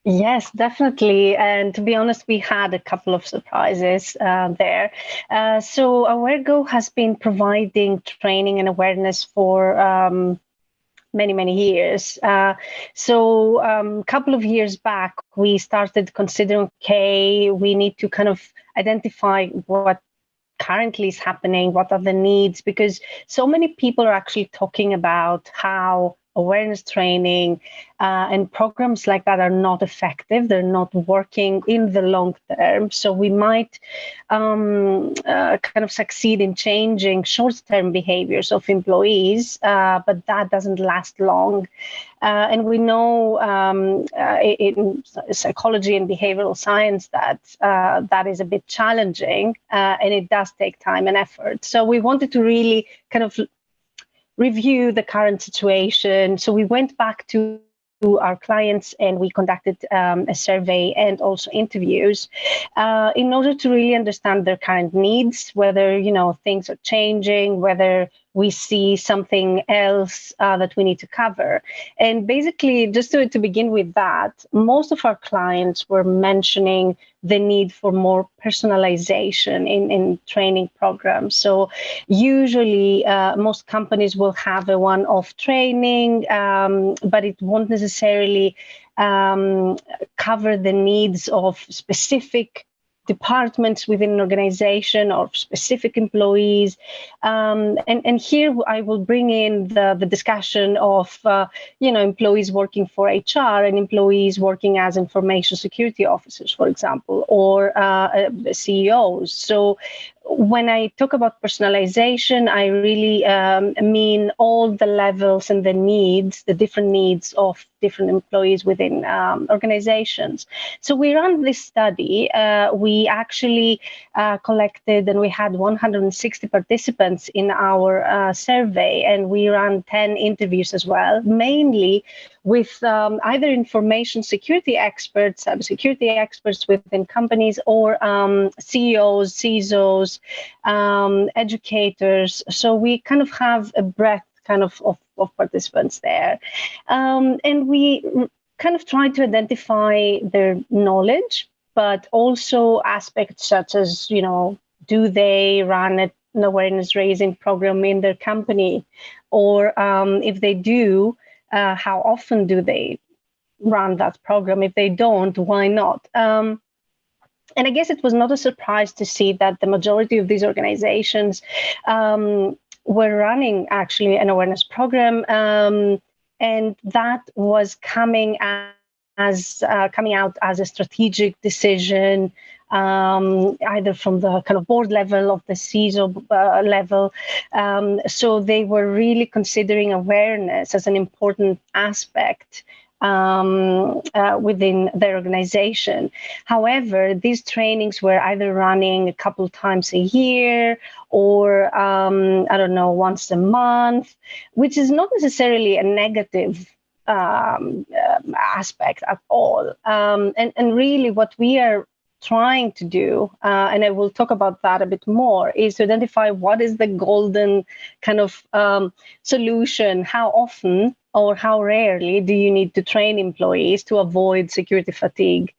Yes, definitely. And to be honest, we had a couple of surprises there. So AwareGo has been providing training and awareness for many years. So a couple of years back, we started considering, okay, we need to kind of identify what currently is happening, what are the needs, because so many people are actually talking about how awareness training and programs like that are not effective. They're not working in the long term. So we might kind of succeed in changing short-term behaviors of employees, but that doesn't last long. And we know in psychology and behavioral science that that is a bit challenging, and it does take time and effort. So we wanted to really kind of review the current situation. So we went back to our clients and we conducted a survey and also interviews in order to really understand their current needs, whether things are changing, whether we see something else that we need to cover. And basically, just to begin with that, most of our clients were mentioning the need for more personalization in training programs. So usually most companies will have a one-off training, but it won't necessarily cover the needs of specific departments within an organization or specific employees. And here I will bring in the discussion of, employees working for HR and employees working as information security officers, for example, or CEOs. So when I talk about personalization, I really mean all the levels and the needs, the different needs of different employees within organizations. So we ran this study. We actually collected, and we had 160 participants in our survey, and we ran 10 interviews as well, mainly with either information security experts, cybersecurity experts within companies, or CEOs, CISOs, educators. So we kind of have a breadth of participants there. And we kind of try to identify their knowledge, but also aspects such as, do they run an awareness raising program in their company? Or if they do, how often do they run that program? If they don't, why not? And I guess it was not a surprise to see that the majority of these organizations were running actually an awareness program, and that was coming out as a strategic decision, either from the kind of board level of the CISO level. So they were really considering awareness as an important aspect within their organization. However, these trainings were either running a couple times a year or, once a month, which is not necessarily a negative aspect at all. And really what we are trying to do, and I will talk about that a bit more, is to identify what is the golden kind of solution. How often or how rarely do you need to train employees to avoid security fatigue?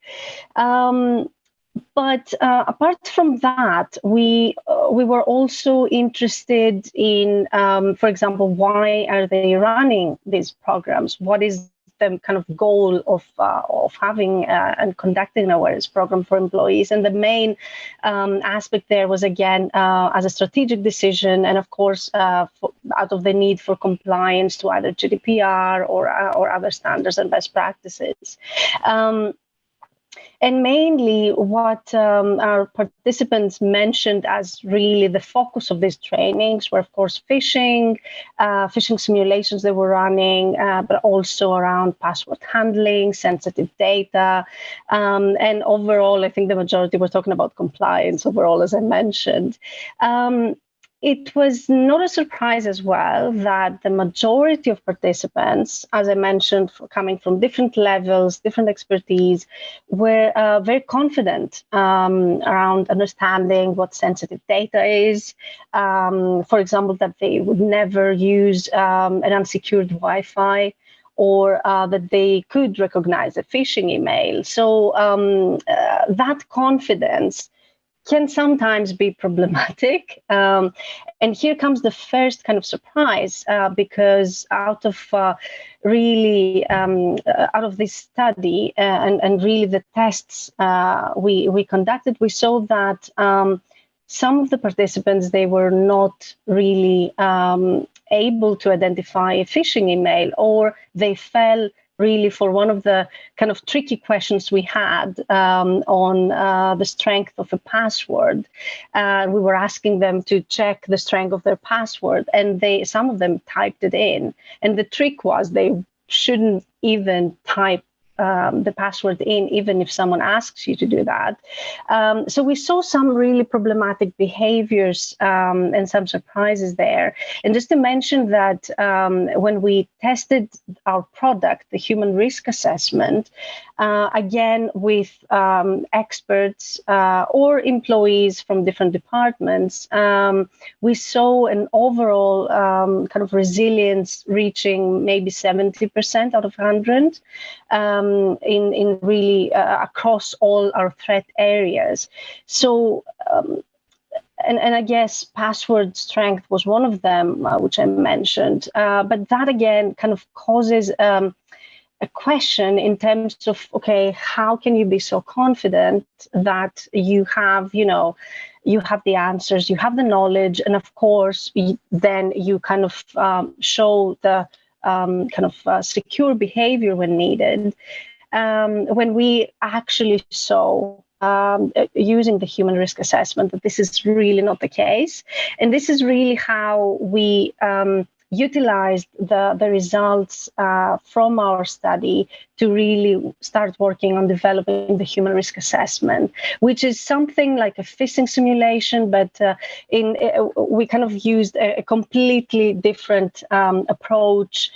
But apart from that, we were also interested in, for example, why are they running these programs? What is the kind of goal of having and conducting an awareness program for employees? And the main aspect there was, again, as a strategic decision, and of course, out of the need for compliance to either GDPR or other standards and best practices. And mainly what our participants mentioned as really the focus of these trainings were, of course, phishing simulations they were running, but also around password handling, sensitive data. And overall, I think the majority were talking about compliance overall, as I mentioned. It was not a surprise as well that the majority of participants, as I mentioned, coming from different levels, different expertise, were very confident around understanding what sensitive data is. For example, that they would never use an unsecured Wi-Fi, or that they could recognize a phishing email. So that confidence can sometimes be problematic. And here comes the first kind of surprise, because out of this study and really the tests we conducted, we saw that some of the participants, they were not really able to identify a phishing email, or they fell really for one of the kind of tricky questions we had on the strength of a password. We were asking them to check the strength of their password, and some of them typed it in. And the trick was they shouldn't even type the password in, even if someone asks you to do that. So we saw some really problematic behaviors and some surprises there. And just to mention that when we tested our product, the human risk assessment, again, with experts or employees from different departments, we saw an overall kind of resilience reaching maybe 70% out of 100 in really across all our threat areas. So, and I guess password strength was one of them, which I mentioned. But that again kind of causes a question in terms of, okay, how can you be so confident that you have, you have the answers, you have the knowledge, and of course, then you kind of show the secure behavior when needed. When we actually saw using the human risk assessment that this is really not the case. And this is really how we utilized the results from our study to really start working on developing the human risk assessment, which is something like a phishing simulation, but we kind of used a completely different approach,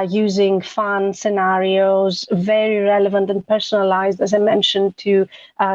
using fun scenarios, very relevant and personalized, as I mentioned, to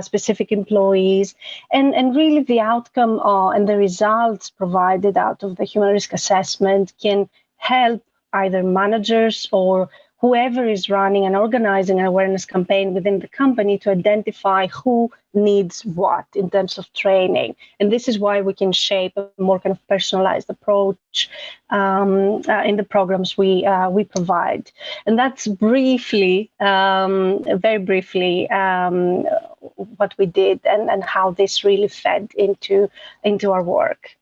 specific employees. And really the outcome and the results provided out of the human risk assessment can help either managers or whoever is running and organizing an awareness campaign within the company to identify who needs what in terms of training. And this is why we can shape a more kind of personalized approach in the programs we provide. And that's briefly, very briefly, what we did and how this really fed into our work.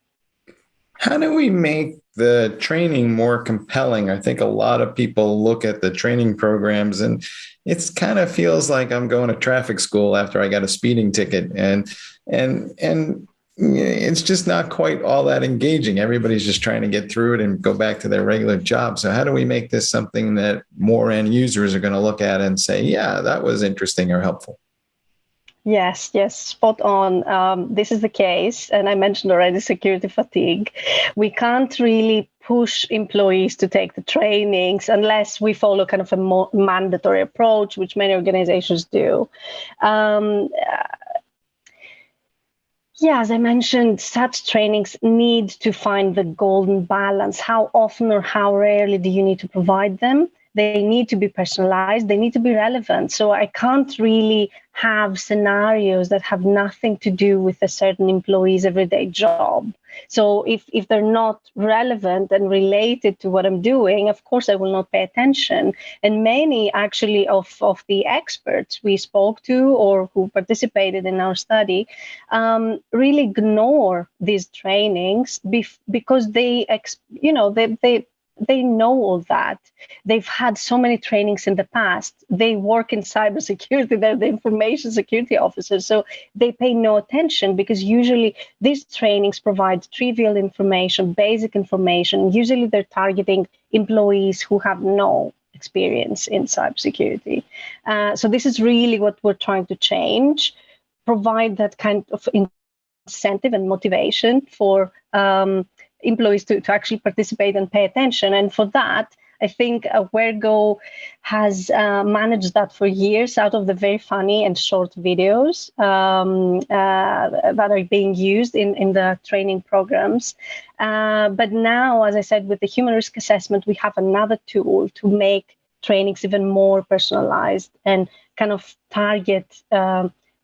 How do we make the training more compelling? I think a lot of people look at the training programs and it's kind of feels like I'm going to traffic school after I got a speeding ticket, and it's just not quite all that engaging. Everybody's just trying to get through it and go back to their regular job. So how do we make this something that more end users are going to look at and say, yeah, that was interesting or helpful? Yes, spot on. This is the case. And I mentioned already security fatigue. We can't really push employees to take the trainings unless we follow kind of a more mandatory approach, which many organizations do. As I mentioned, such trainings need to find the golden balance. How often or how rarely do you need to provide them? They need to be personalized. They need to be relevant. So I can't really have scenarios that have nothing to do with a certain employee's everyday job. So if they're not relevant and related to what I'm doing, of course, I will not pay attention. And many actually of the experts we spoke to or who participated in our study really ignore these trainings because they know all that. They've had so many trainings in the past. They work in cybersecurity. They're the information security officers. So they pay no attention because usually these trainings provide trivial information, basic information. Usually they're targeting employees who have no experience in cybersecurity. So this is really what we're trying to change, provide that kind of incentive and motivation for employees to actually participate and pay attention. And for that, I think AwareGo has managed that for years out of the very funny and short videos that are being used in the training programs. But now, as I said, with the human risk assessment, we have another tool to make trainings even more personalized and kind of target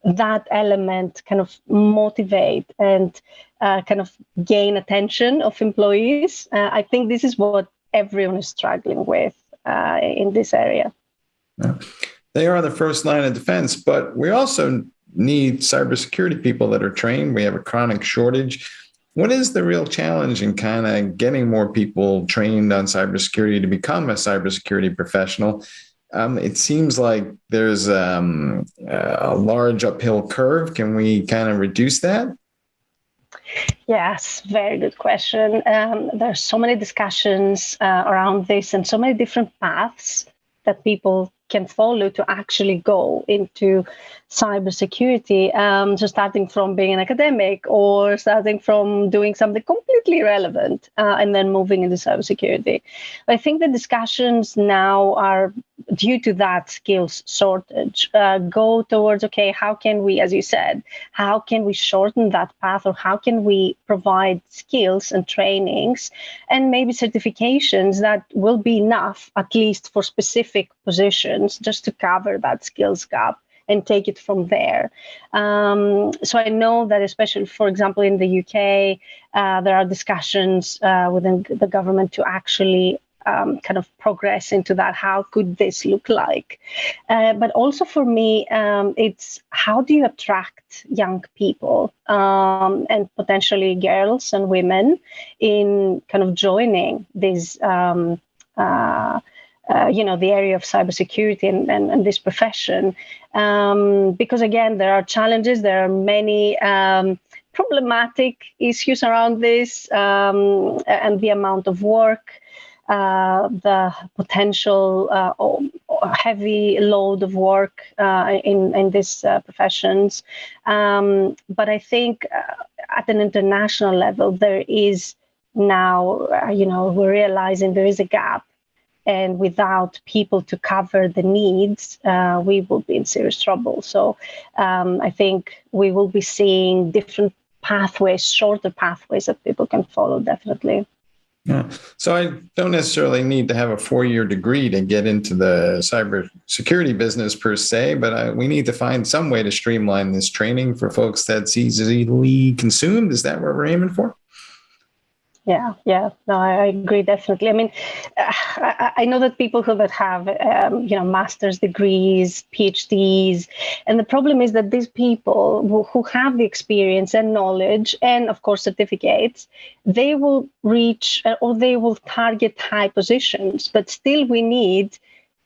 that element, kind of motivate and kind of gain attention of employees. I think this is what everyone is struggling with in this area. They are the first line of defense, but we also need cybersecurity people that are trained. We have a chronic shortage. What is the real challenge in kind of getting more people trained on cybersecurity to become a cybersecurity professional? It seems like there's a large uphill curve. Can we kind of reduce that? Yes, very good question. There's so many discussions around this and so many different paths that people can follow to actually go into cybersecurity. So starting from being an academic or starting from doing something completely irrelevant and then moving into cybersecurity. I think the discussions now are, due to that skills shortage, go towards, okay, how can we, as you said, how can we shorten that path, or how can we provide skills and trainings and maybe certifications that will be enough, at least for specific positions, just to cover that skills gap and take it from there. So I know that, especially, for example, in the UK, there are discussions within the government to actually kind of progress into that. How could this look like? But also for me, it's how do you attract young people and potentially girls and women in kind of joining this the area of cybersecurity and this profession, because again, there are challenges. There are many problematic issues around this, and the amount of work, the potential heavy load of work in these professions. But I think at an international level, there is now, we're realizing there is a gap. And without people to cover the needs, we will be in serious trouble. So I think we will be seeing different pathways, shorter pathways that people can follow, definitely. Yeah. So I don't necessarily need to have a 4-year degree to get into the cybersecurity business per se, but we need to find some way to streamline this training for folks that's easily consumed. Is that what we're aiming for? Yeah. No, I agree, definitely. I mean, I know that people that have, master's degrees, PhDs, and the problem is that these people who have the experience and knowledge and, of course, certificates, they will reach or they will target high positions, but still we need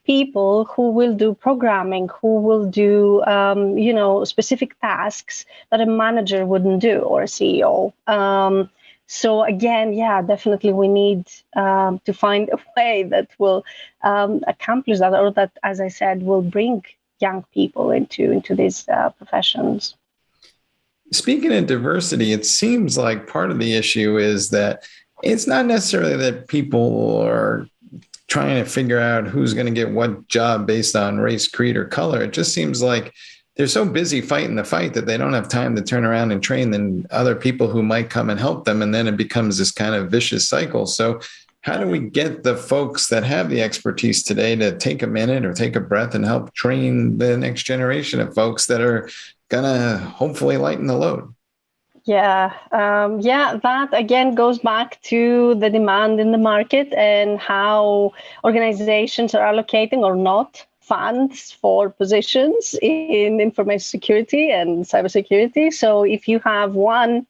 people who will do programming, who will do, specific tasks that a manager wouldn't do or a CEO. So again, definitely we need to find a way that will accomplish that, or that, as I said, will bring young people into these professions. Speaking of diversity, it seems like part of the issue is that it's not necessarily that people are trying to figure out who's going to get what job based on race, creed, or color. It just seems like they're so busy fighting the fight that they don't have time to turn around and train then other people who might come and help them. And then it becomes this kind of vicious cycle. So how do we get the folks that have the expertise today to take a minute or take a breath and help train the next generation of folks that are going to hopefully lighten the load? That again goes back to the demand in the market and how organizations are allocating or not funds for positions in information security and cybersecurity. So if you have one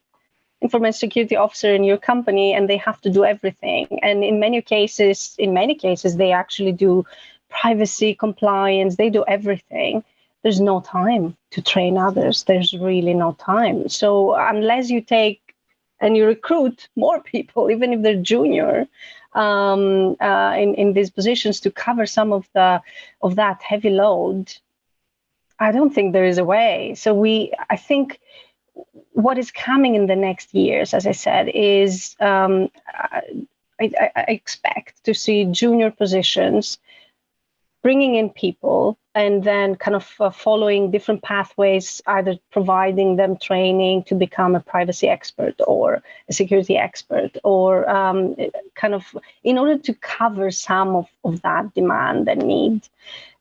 information security officer in your company and they have to do everything, and in many cases, they actually do privacy compliance, they do everything, there's no time to train others. There's really no time. So unless you take and you recruit more people, even if they're junior, in these positions to cover some of that heavy load, I don't think there is a way. So I think what is coming in the next years, as I said, is I expect to see junior positions bringing in people and then kind of following different pathways, either providing them training to become a privacy expert or a security expert, or kind of in order to cover some of that demand and need.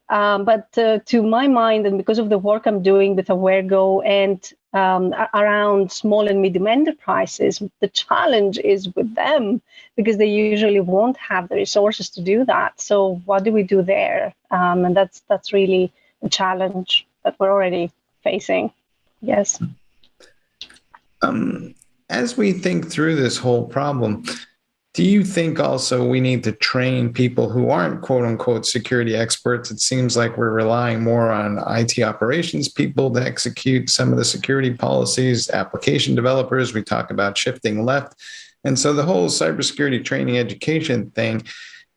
But to my mind, and because of the work I'm doing with AwareGo and around small and medium enterprises, the challenge is with them because they usually won't have the resources to do that. So what do we do there? And that's really a challenge that we're already facing. Yes. As we think through this whole problem, do you think also we need to train people who aren't quote unquote security experts? It seems like we're relying more on IT operations people to execute some of the security policies, application developers. We talk about shifting left. And so the whole cybersecurity training education thing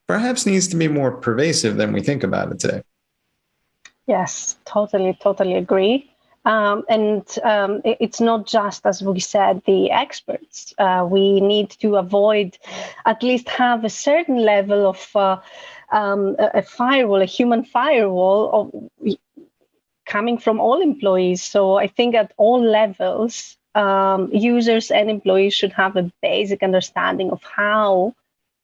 perhaps needs to be more pervasive than we think about it today. Yes, totally agree. It's not just, as we said, the experts. We need to avoid, at least have a certain level of a firewall, a human firewall of coming from all employees. So I think at all levels, users and employees should have a basic understanding of how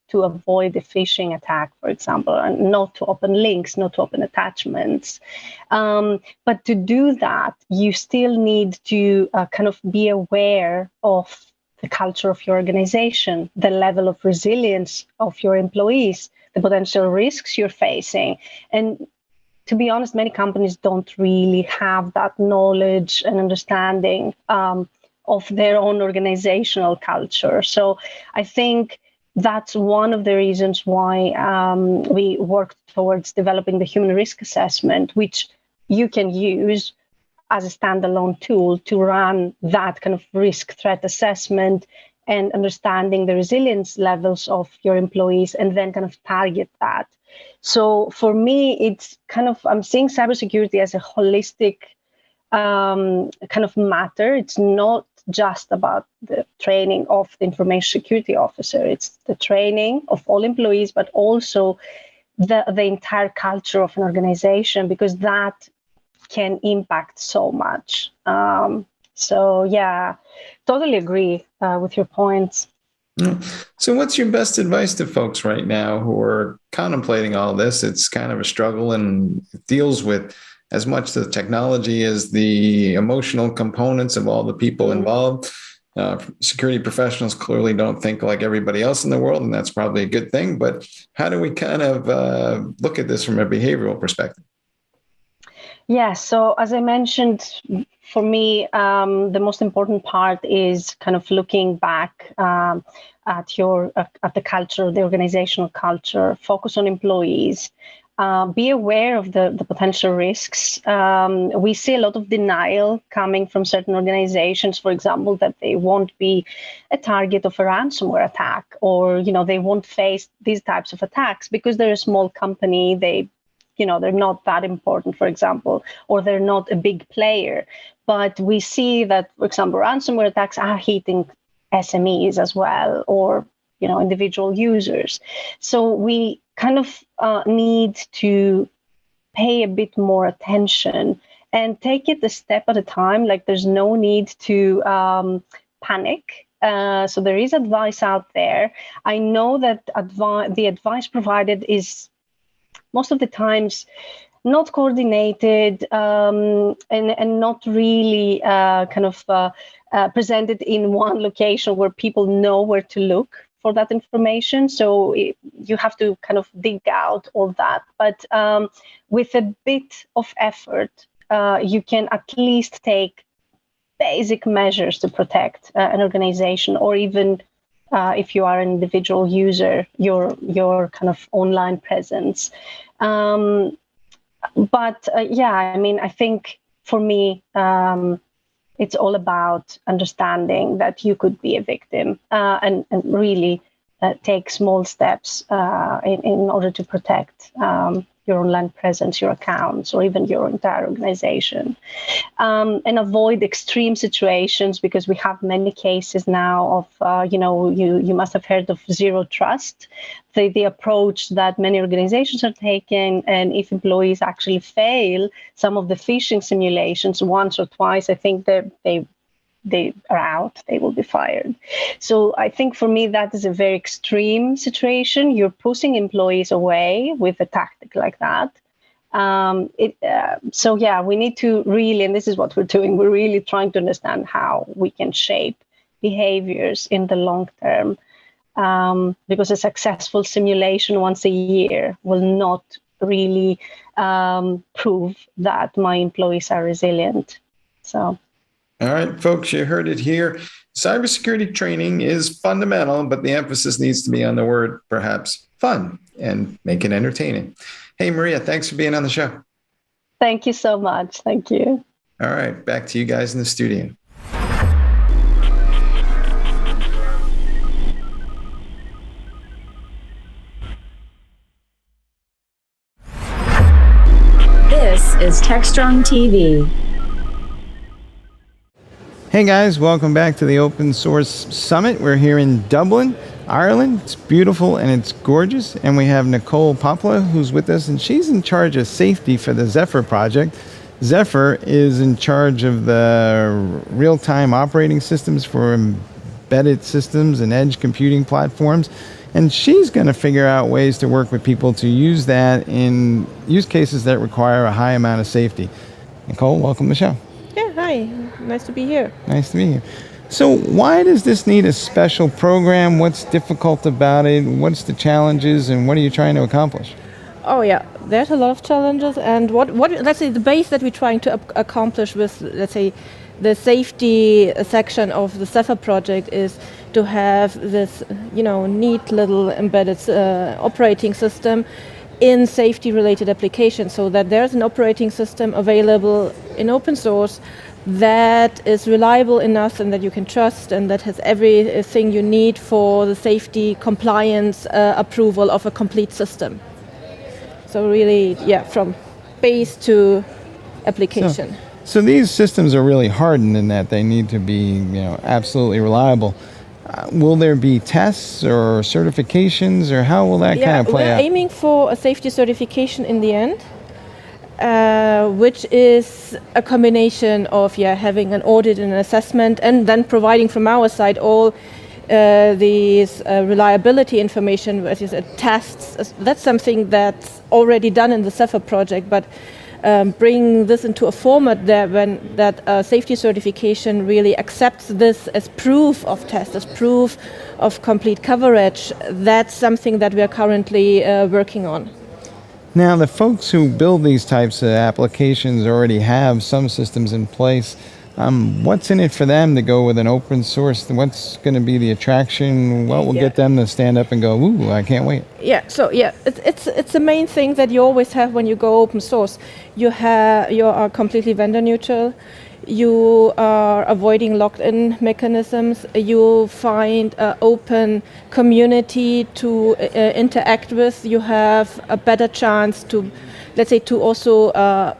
to avoid a phishing attack, for example, and not to open links, not to open attachments. But to do that, you still need to kind of be aware of the culture of your organization, the level of resilience of your employees, the potential risks you're facing. And to be honest, many companies don't really have that knowledge and understanding of their own organizational culture. So I think that's one of the reasons why we worked towards developing the human risk assessment, which you can use as a standalone tool to run that kind of risk threat assessment and understanding the resilience levels of your employees and then kind of target that. So for me, it's kind of, I'm seeing cybersecurity as a holistic kind of matter. It's not just about the training of the information security officer. It's the training of all employees, but also the entire culture of an organization, because that can impact so much. So yeah, totally agree with your points. So what's your best advice to folks right now who are contemplating all this? It's kind of a struggle and it deals with as much the technology as the emotional components of all the people involved. Security professionals clearly don't think like everybody else in the world, and that's probably a good thing. But how do we kind of look at this from a behavioral perspective? Yeah, so as I mentioned, for me, the most important part is kind of looking back at the culture, the organizational culture, focus on employees. Be aware of the potential risks. We see a lot of denial coming from certain organizations, for example, that they won't be a target of a ransomware attack, or they won't face these types of attacks because they're a small company. They're not that important, for example, or they're not a big player. But we see that, for example, ransomware attacks are hitting SMEs as well, or individual users. So we kind of need to pay a bit more attention and take it a step at a time. Like, there's no need to panic. So there is advice out there. I know that the advice provided is most of the times not coordinated and not really presented in one location where people know where to look for that information. So you have to kind of dig out all that. But with a bit of effort, you can at least take basic measures to protect an organization, or even if you are an individual user, your kind of online presence. I think for me, it's all about understanding that you could be a victim and really take small steps in order to protect your online presence, your accounts, or even your entire organization. And avoid extreme situations, because we have many cases now of, you must have heard of zero trust, the approach that many organizations are taking. And if employees actually fail some of the phishing simulations once or twice, I think they are out, they will be fired. So I think for me, that is a very extreme situation. You're pushing employees away with a tactic like that. We need to really, and this is what we're doing, we're really trying to understand how we can shape behaviors in the long term. Because a successful simulation once a year will not really prove that my employees are resilient. So. All right, folks, you heard it here. Cybersecurity training is fundamental, but the emphasis needs to be on the word, perhaps, fun, and make it entertaining. Hey, Maria, thanks for being on the show. Thank you so much. Thank you. All right, back to you guys in the studio. This is is Techstrong TV. Hey guys, welcome back to the Open Source Summit. We're here in Dublin, Ireland. It's beautiful and it's gorgeous. And we have Nicole Popla, who's with us, and she's in charge of safety for the Zephyr project. Zephyr is in charge of the real-time operating systems for embedded systems and edge computing platforms. And she's going to figure out ways to work with people to use that in use cases that require a high amount of safety. Nicole, welcome to the show. Yeah, hi. Nice to be here. Nice to meet you. So why does this need a special program? What's difficult about it? What's the challenges and what are you trying to accomplish? Oh yeah, there's a lot of challenges, and what let's say the base that we're trying to accomplish with, let's say, the safety section of the Zephyr project is to have this, neat little embedded operating system in safety-related applications, so that there's an operating system available in open source that is reliable enough and that you can trust and that has everything you need for the safety compliance approval of a complete system. So really, from base to application. So these systems are really hardened in that they need to be, absolutely reliable. Will there be tests or certifications, or how will that kind of play out? We're aiming for a safety certification in the end, which is a combination of having an audit and an assessment, and then providing from our side all these reliability information, which is tests. That's something that's already done in the Zephyr project, but bring this into a format that safety certification really accepts this as proof of test, as proof of complete coverage. That's something that we are currently working on. Now, the folks who build these types of applications already have some systems in place. What's in it for them to go with an open source? What's going to be the attraction? What will get them to stand up and go, ooh, I can't wait? It's the main thing that you always have when you go open source. You are completely vendor neutral. You are avoiding locked-in mechanisms. You find an open community to interact with. You have a better chance to, let's say, to also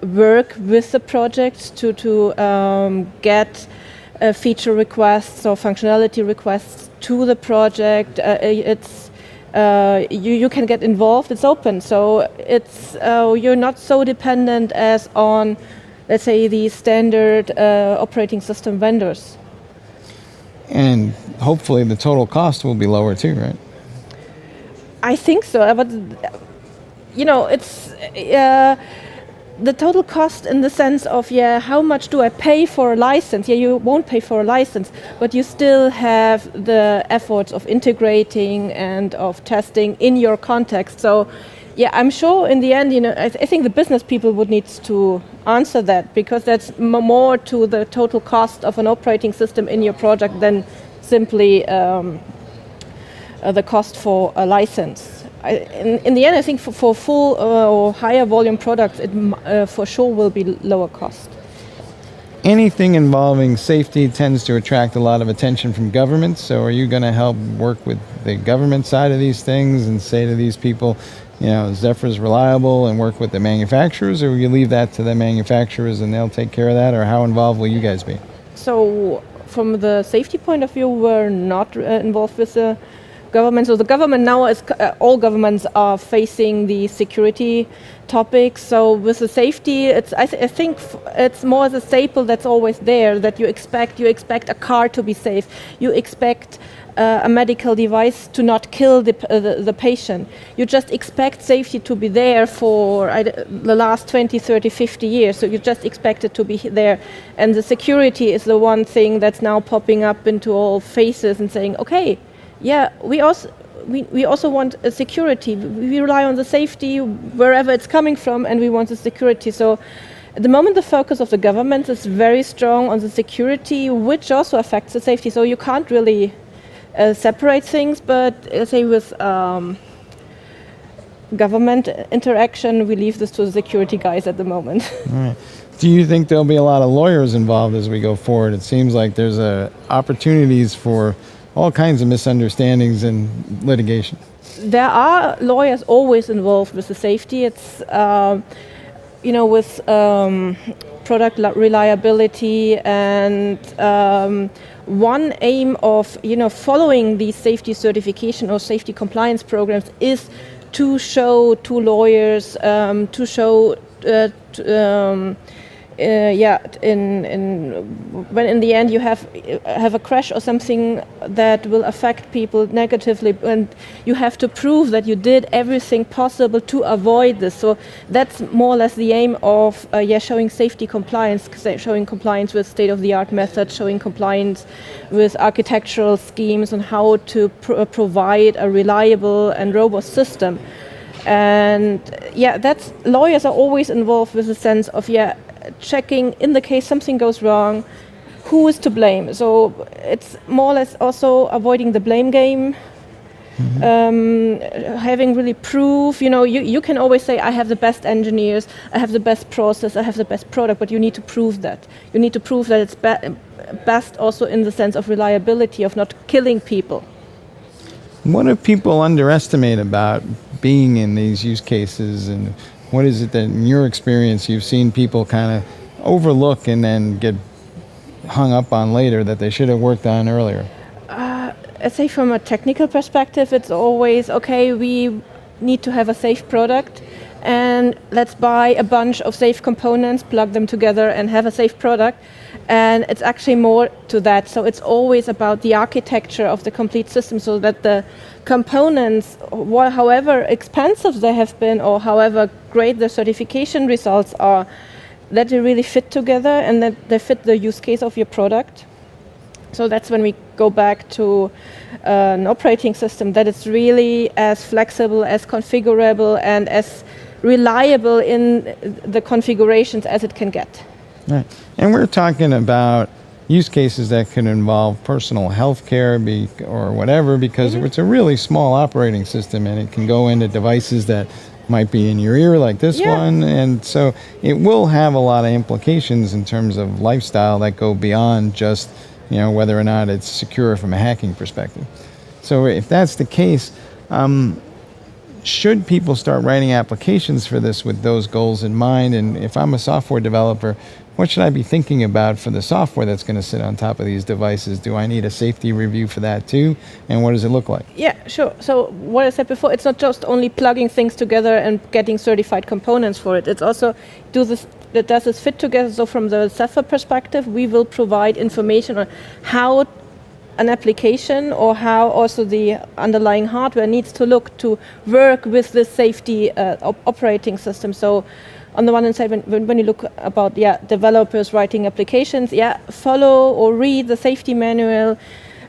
work with the project to get feature requests or functionality requests to the project. You can get involved. It's open, so it's you're not so dependent as on, let's say, the standard operating system vendors. And hopefully the total cost will be lower too, right? I think so, but it's the total cost in the sense of how much do I pay for a license? You won't pay for a license, but you still have the efforts of integrating and of testing in your context. So I'm sure in the end, I think the business people would need to answer that, because that's more to the total cost of an operating system in your project than simply the cost for a license. In the end, I think for full or higher volume products, it for sure will be lower cost. Anything involving safety tends to attract a lot of attention from governments. So are you going to help work with the government side of these things and say to these people, Zephyr's reliable, and work with the manufacturers, or will you leave that to the manufacturers and they'll take care of that, or how involved will you guys be? So from the safety point of view, we're not involved with the government. So the government now is all governments are facing the security topics. So with the safety, I think it's more the staple that's always there, that you expect a car to be safe. You expect a medical device to not kill the patient. You just expect safety to be there for the last 20, 30, 50 years. So you just expect it to be there. And the security is the one thing that's now popping up into all faces and saying, okay, we also want a security. We rely on the safety wherever it's coming from, and we want the security. So at the moment, the focus of the government is very strong on the security, which also affects the safety. So you can't really separate things, but let's say with government interaction, we leave this to the security guys at the moment. All right. Do you think there'll be a lot of lawyers involved as we go forward? It seems like there's opportunities for all kinds of misunderstandings and litigation. There are lawyers always involved with the safety. It's with product reliability and one aim of following these safety certification or safety compliance programs is to show to lawyers, to show when in the end you have a crash or something that will affect people negatively, and you have to prove that you did everything possible to avoid this. So that's more or less the aim of showing safety compliance, showing compliance with state-of-the-art methods, showing compliance with architectural schemes on how to provide a reliable and robust system. And that's lawyers are always involved with a sense of checking in the case something goes wrong, who is to blame. So it's more or less also avoiding the blame game. Having really proof, you can always say I have the best engineers, I have the best process, I have the best product, but you need to prove that. You need to prove that it's best also in the sense of reliability, of not killing people. What do people underestimate about being in these use cases, and what is it that in your experience you've seen people kind of overlook and then get hung up on later that they should have worked on earlier? I'd say from a technical perspective, it's always, okay, we need to have a safe product, and let's buy a bunch of safe components, plug them together, and have a safe product. And it's actually more to that. So it's always about the architecture of the complete system, so that the components, however expensive they have been or however great the certification results are, that they really fit together and that they fit the use case of your product. So that's when we go back to an operating system, that it's really as flexible, as configurable, and as reliable in the configurations as it can get. Right. And we're talking about use cases that can involve personal health care or whatever, because it's a really small operating system and it can go into devices that might be in your ear like this one. And so it will have a lot of implications in terms of lifestyle that go beyond just whether or not it's secure from a hacking perspective. So if that's the case, should people start writing applications for this with those goals in mind? And if I'm a software developer, what should I be thinking about for the software that's going to sit on top of these devices? Do I need a safety review for that too? And what does it look like? Yeah, sure. So what I said before, it's not just only plugging things together and getting certified components for it. It's also, does this fit together? So from the Cepher perspective, we will provide information on how an application or how also the underlying hardware needs to look to work with the safety operating system. So on the one hand side, when you look about developers writing applications, follow or read the safety manual,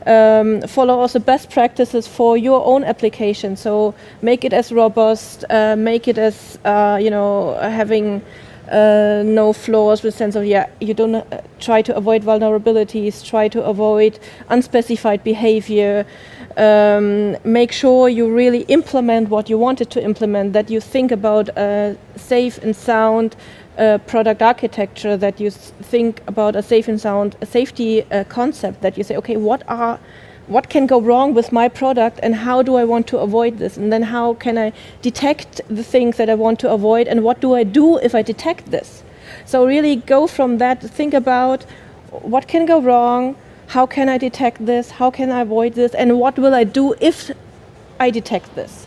follow also best practices for your own application. So make it as robust, make it as having no flaws, with sense of you don't try to avoid vulnerabilities, try to avoid unspecified behavior, make sure you really implement what you wanted to implement, that you think about a safe and sound product architecture, that you think about a safe and sound safety concept, that you say, okay, what can go wrong with my product and how do I want to avoid this? And then how can I detect the things that I want to avoid, and what do I do if I detect this? So really go from that, think about what can go wrong, how can I detect this, how can I avoid this, and what will I do if I detect this?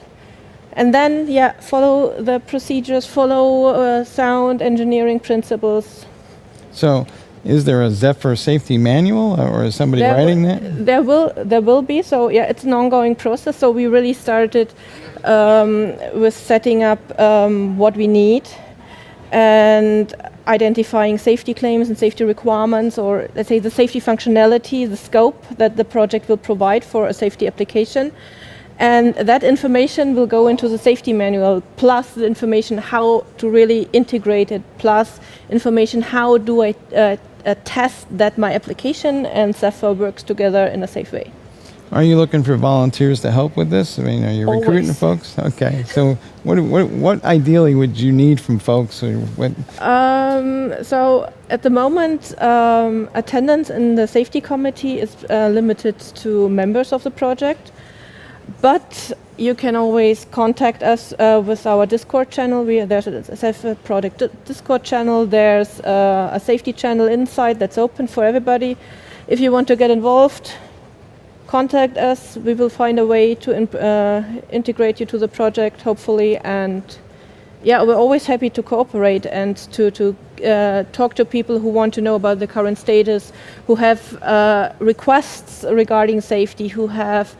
And then, follow the procedures, follow sound engineering principles. So is there a Zephyr safety manual, or is somebody writing that? There will be. So it's an ongoing process. So we really started with setting up what we need and identifying safety claims and safety requirements, or let's say the safety functionality, the scope that the project will provide for a safety application. And that information will go into the safety manual, plus the information how to really integrate it, plus information how do I test that my application and Zephyr works together in a safe way. Are you looking for volunteers to help with this? I mean, are you recruiting folks? Okay. So what ideally would you need from folks? Or what? So at the moment, attendance in the safety committee is limited to members of the project. But you can always contact us with our Discord channel. There's a self-product Discord channel. There's a safety channel inside that's open for everybody. If you want to get involved, contact us. We will find a way to integrate you to the project, hopefully. And yeah, we're always happy to cooperate and to talk to people who want to know about the current status, who have requests regarding safety, who have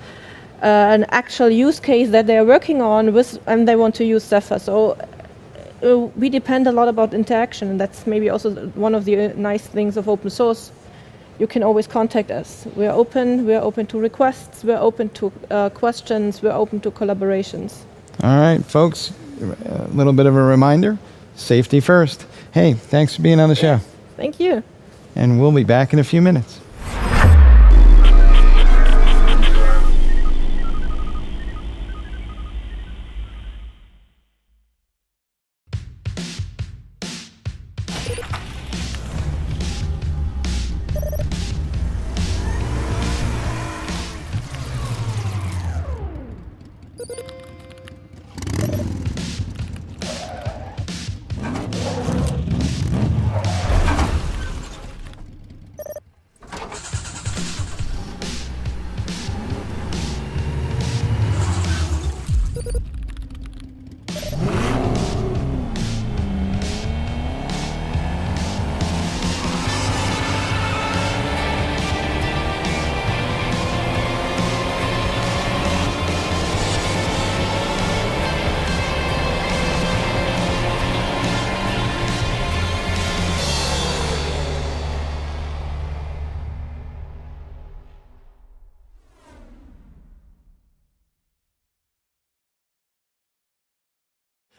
an actual use case that they're working on with, and they want to use Zephyr. So we depend a lot about interaction, and that's maybe also one of the nice things of open source. You can always contact us. We're open to requests, we're open to questions, we're open to collaborations. All right, folks, a little bit of a reminder, safety first. Hey, thanks for being on the show. Thank you. And we'll be back in a few minutes.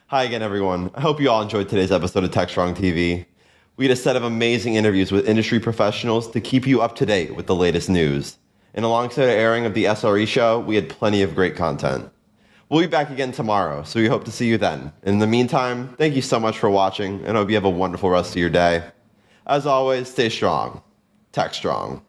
Hi again, everyone. I hope you all enjoyed today's episode of Techstrong TV. We had a set of amazing interviews with industry professionals to keep you up to date with the latest news. And alongside the airing of the SRE show, we had plenty of great content. We'll be back again tomorrow, so we hope to see you then. In the meantime, thank you so much for watching, and I hope you have a wonderful rest of your day. As always, stay strong. Techstrong.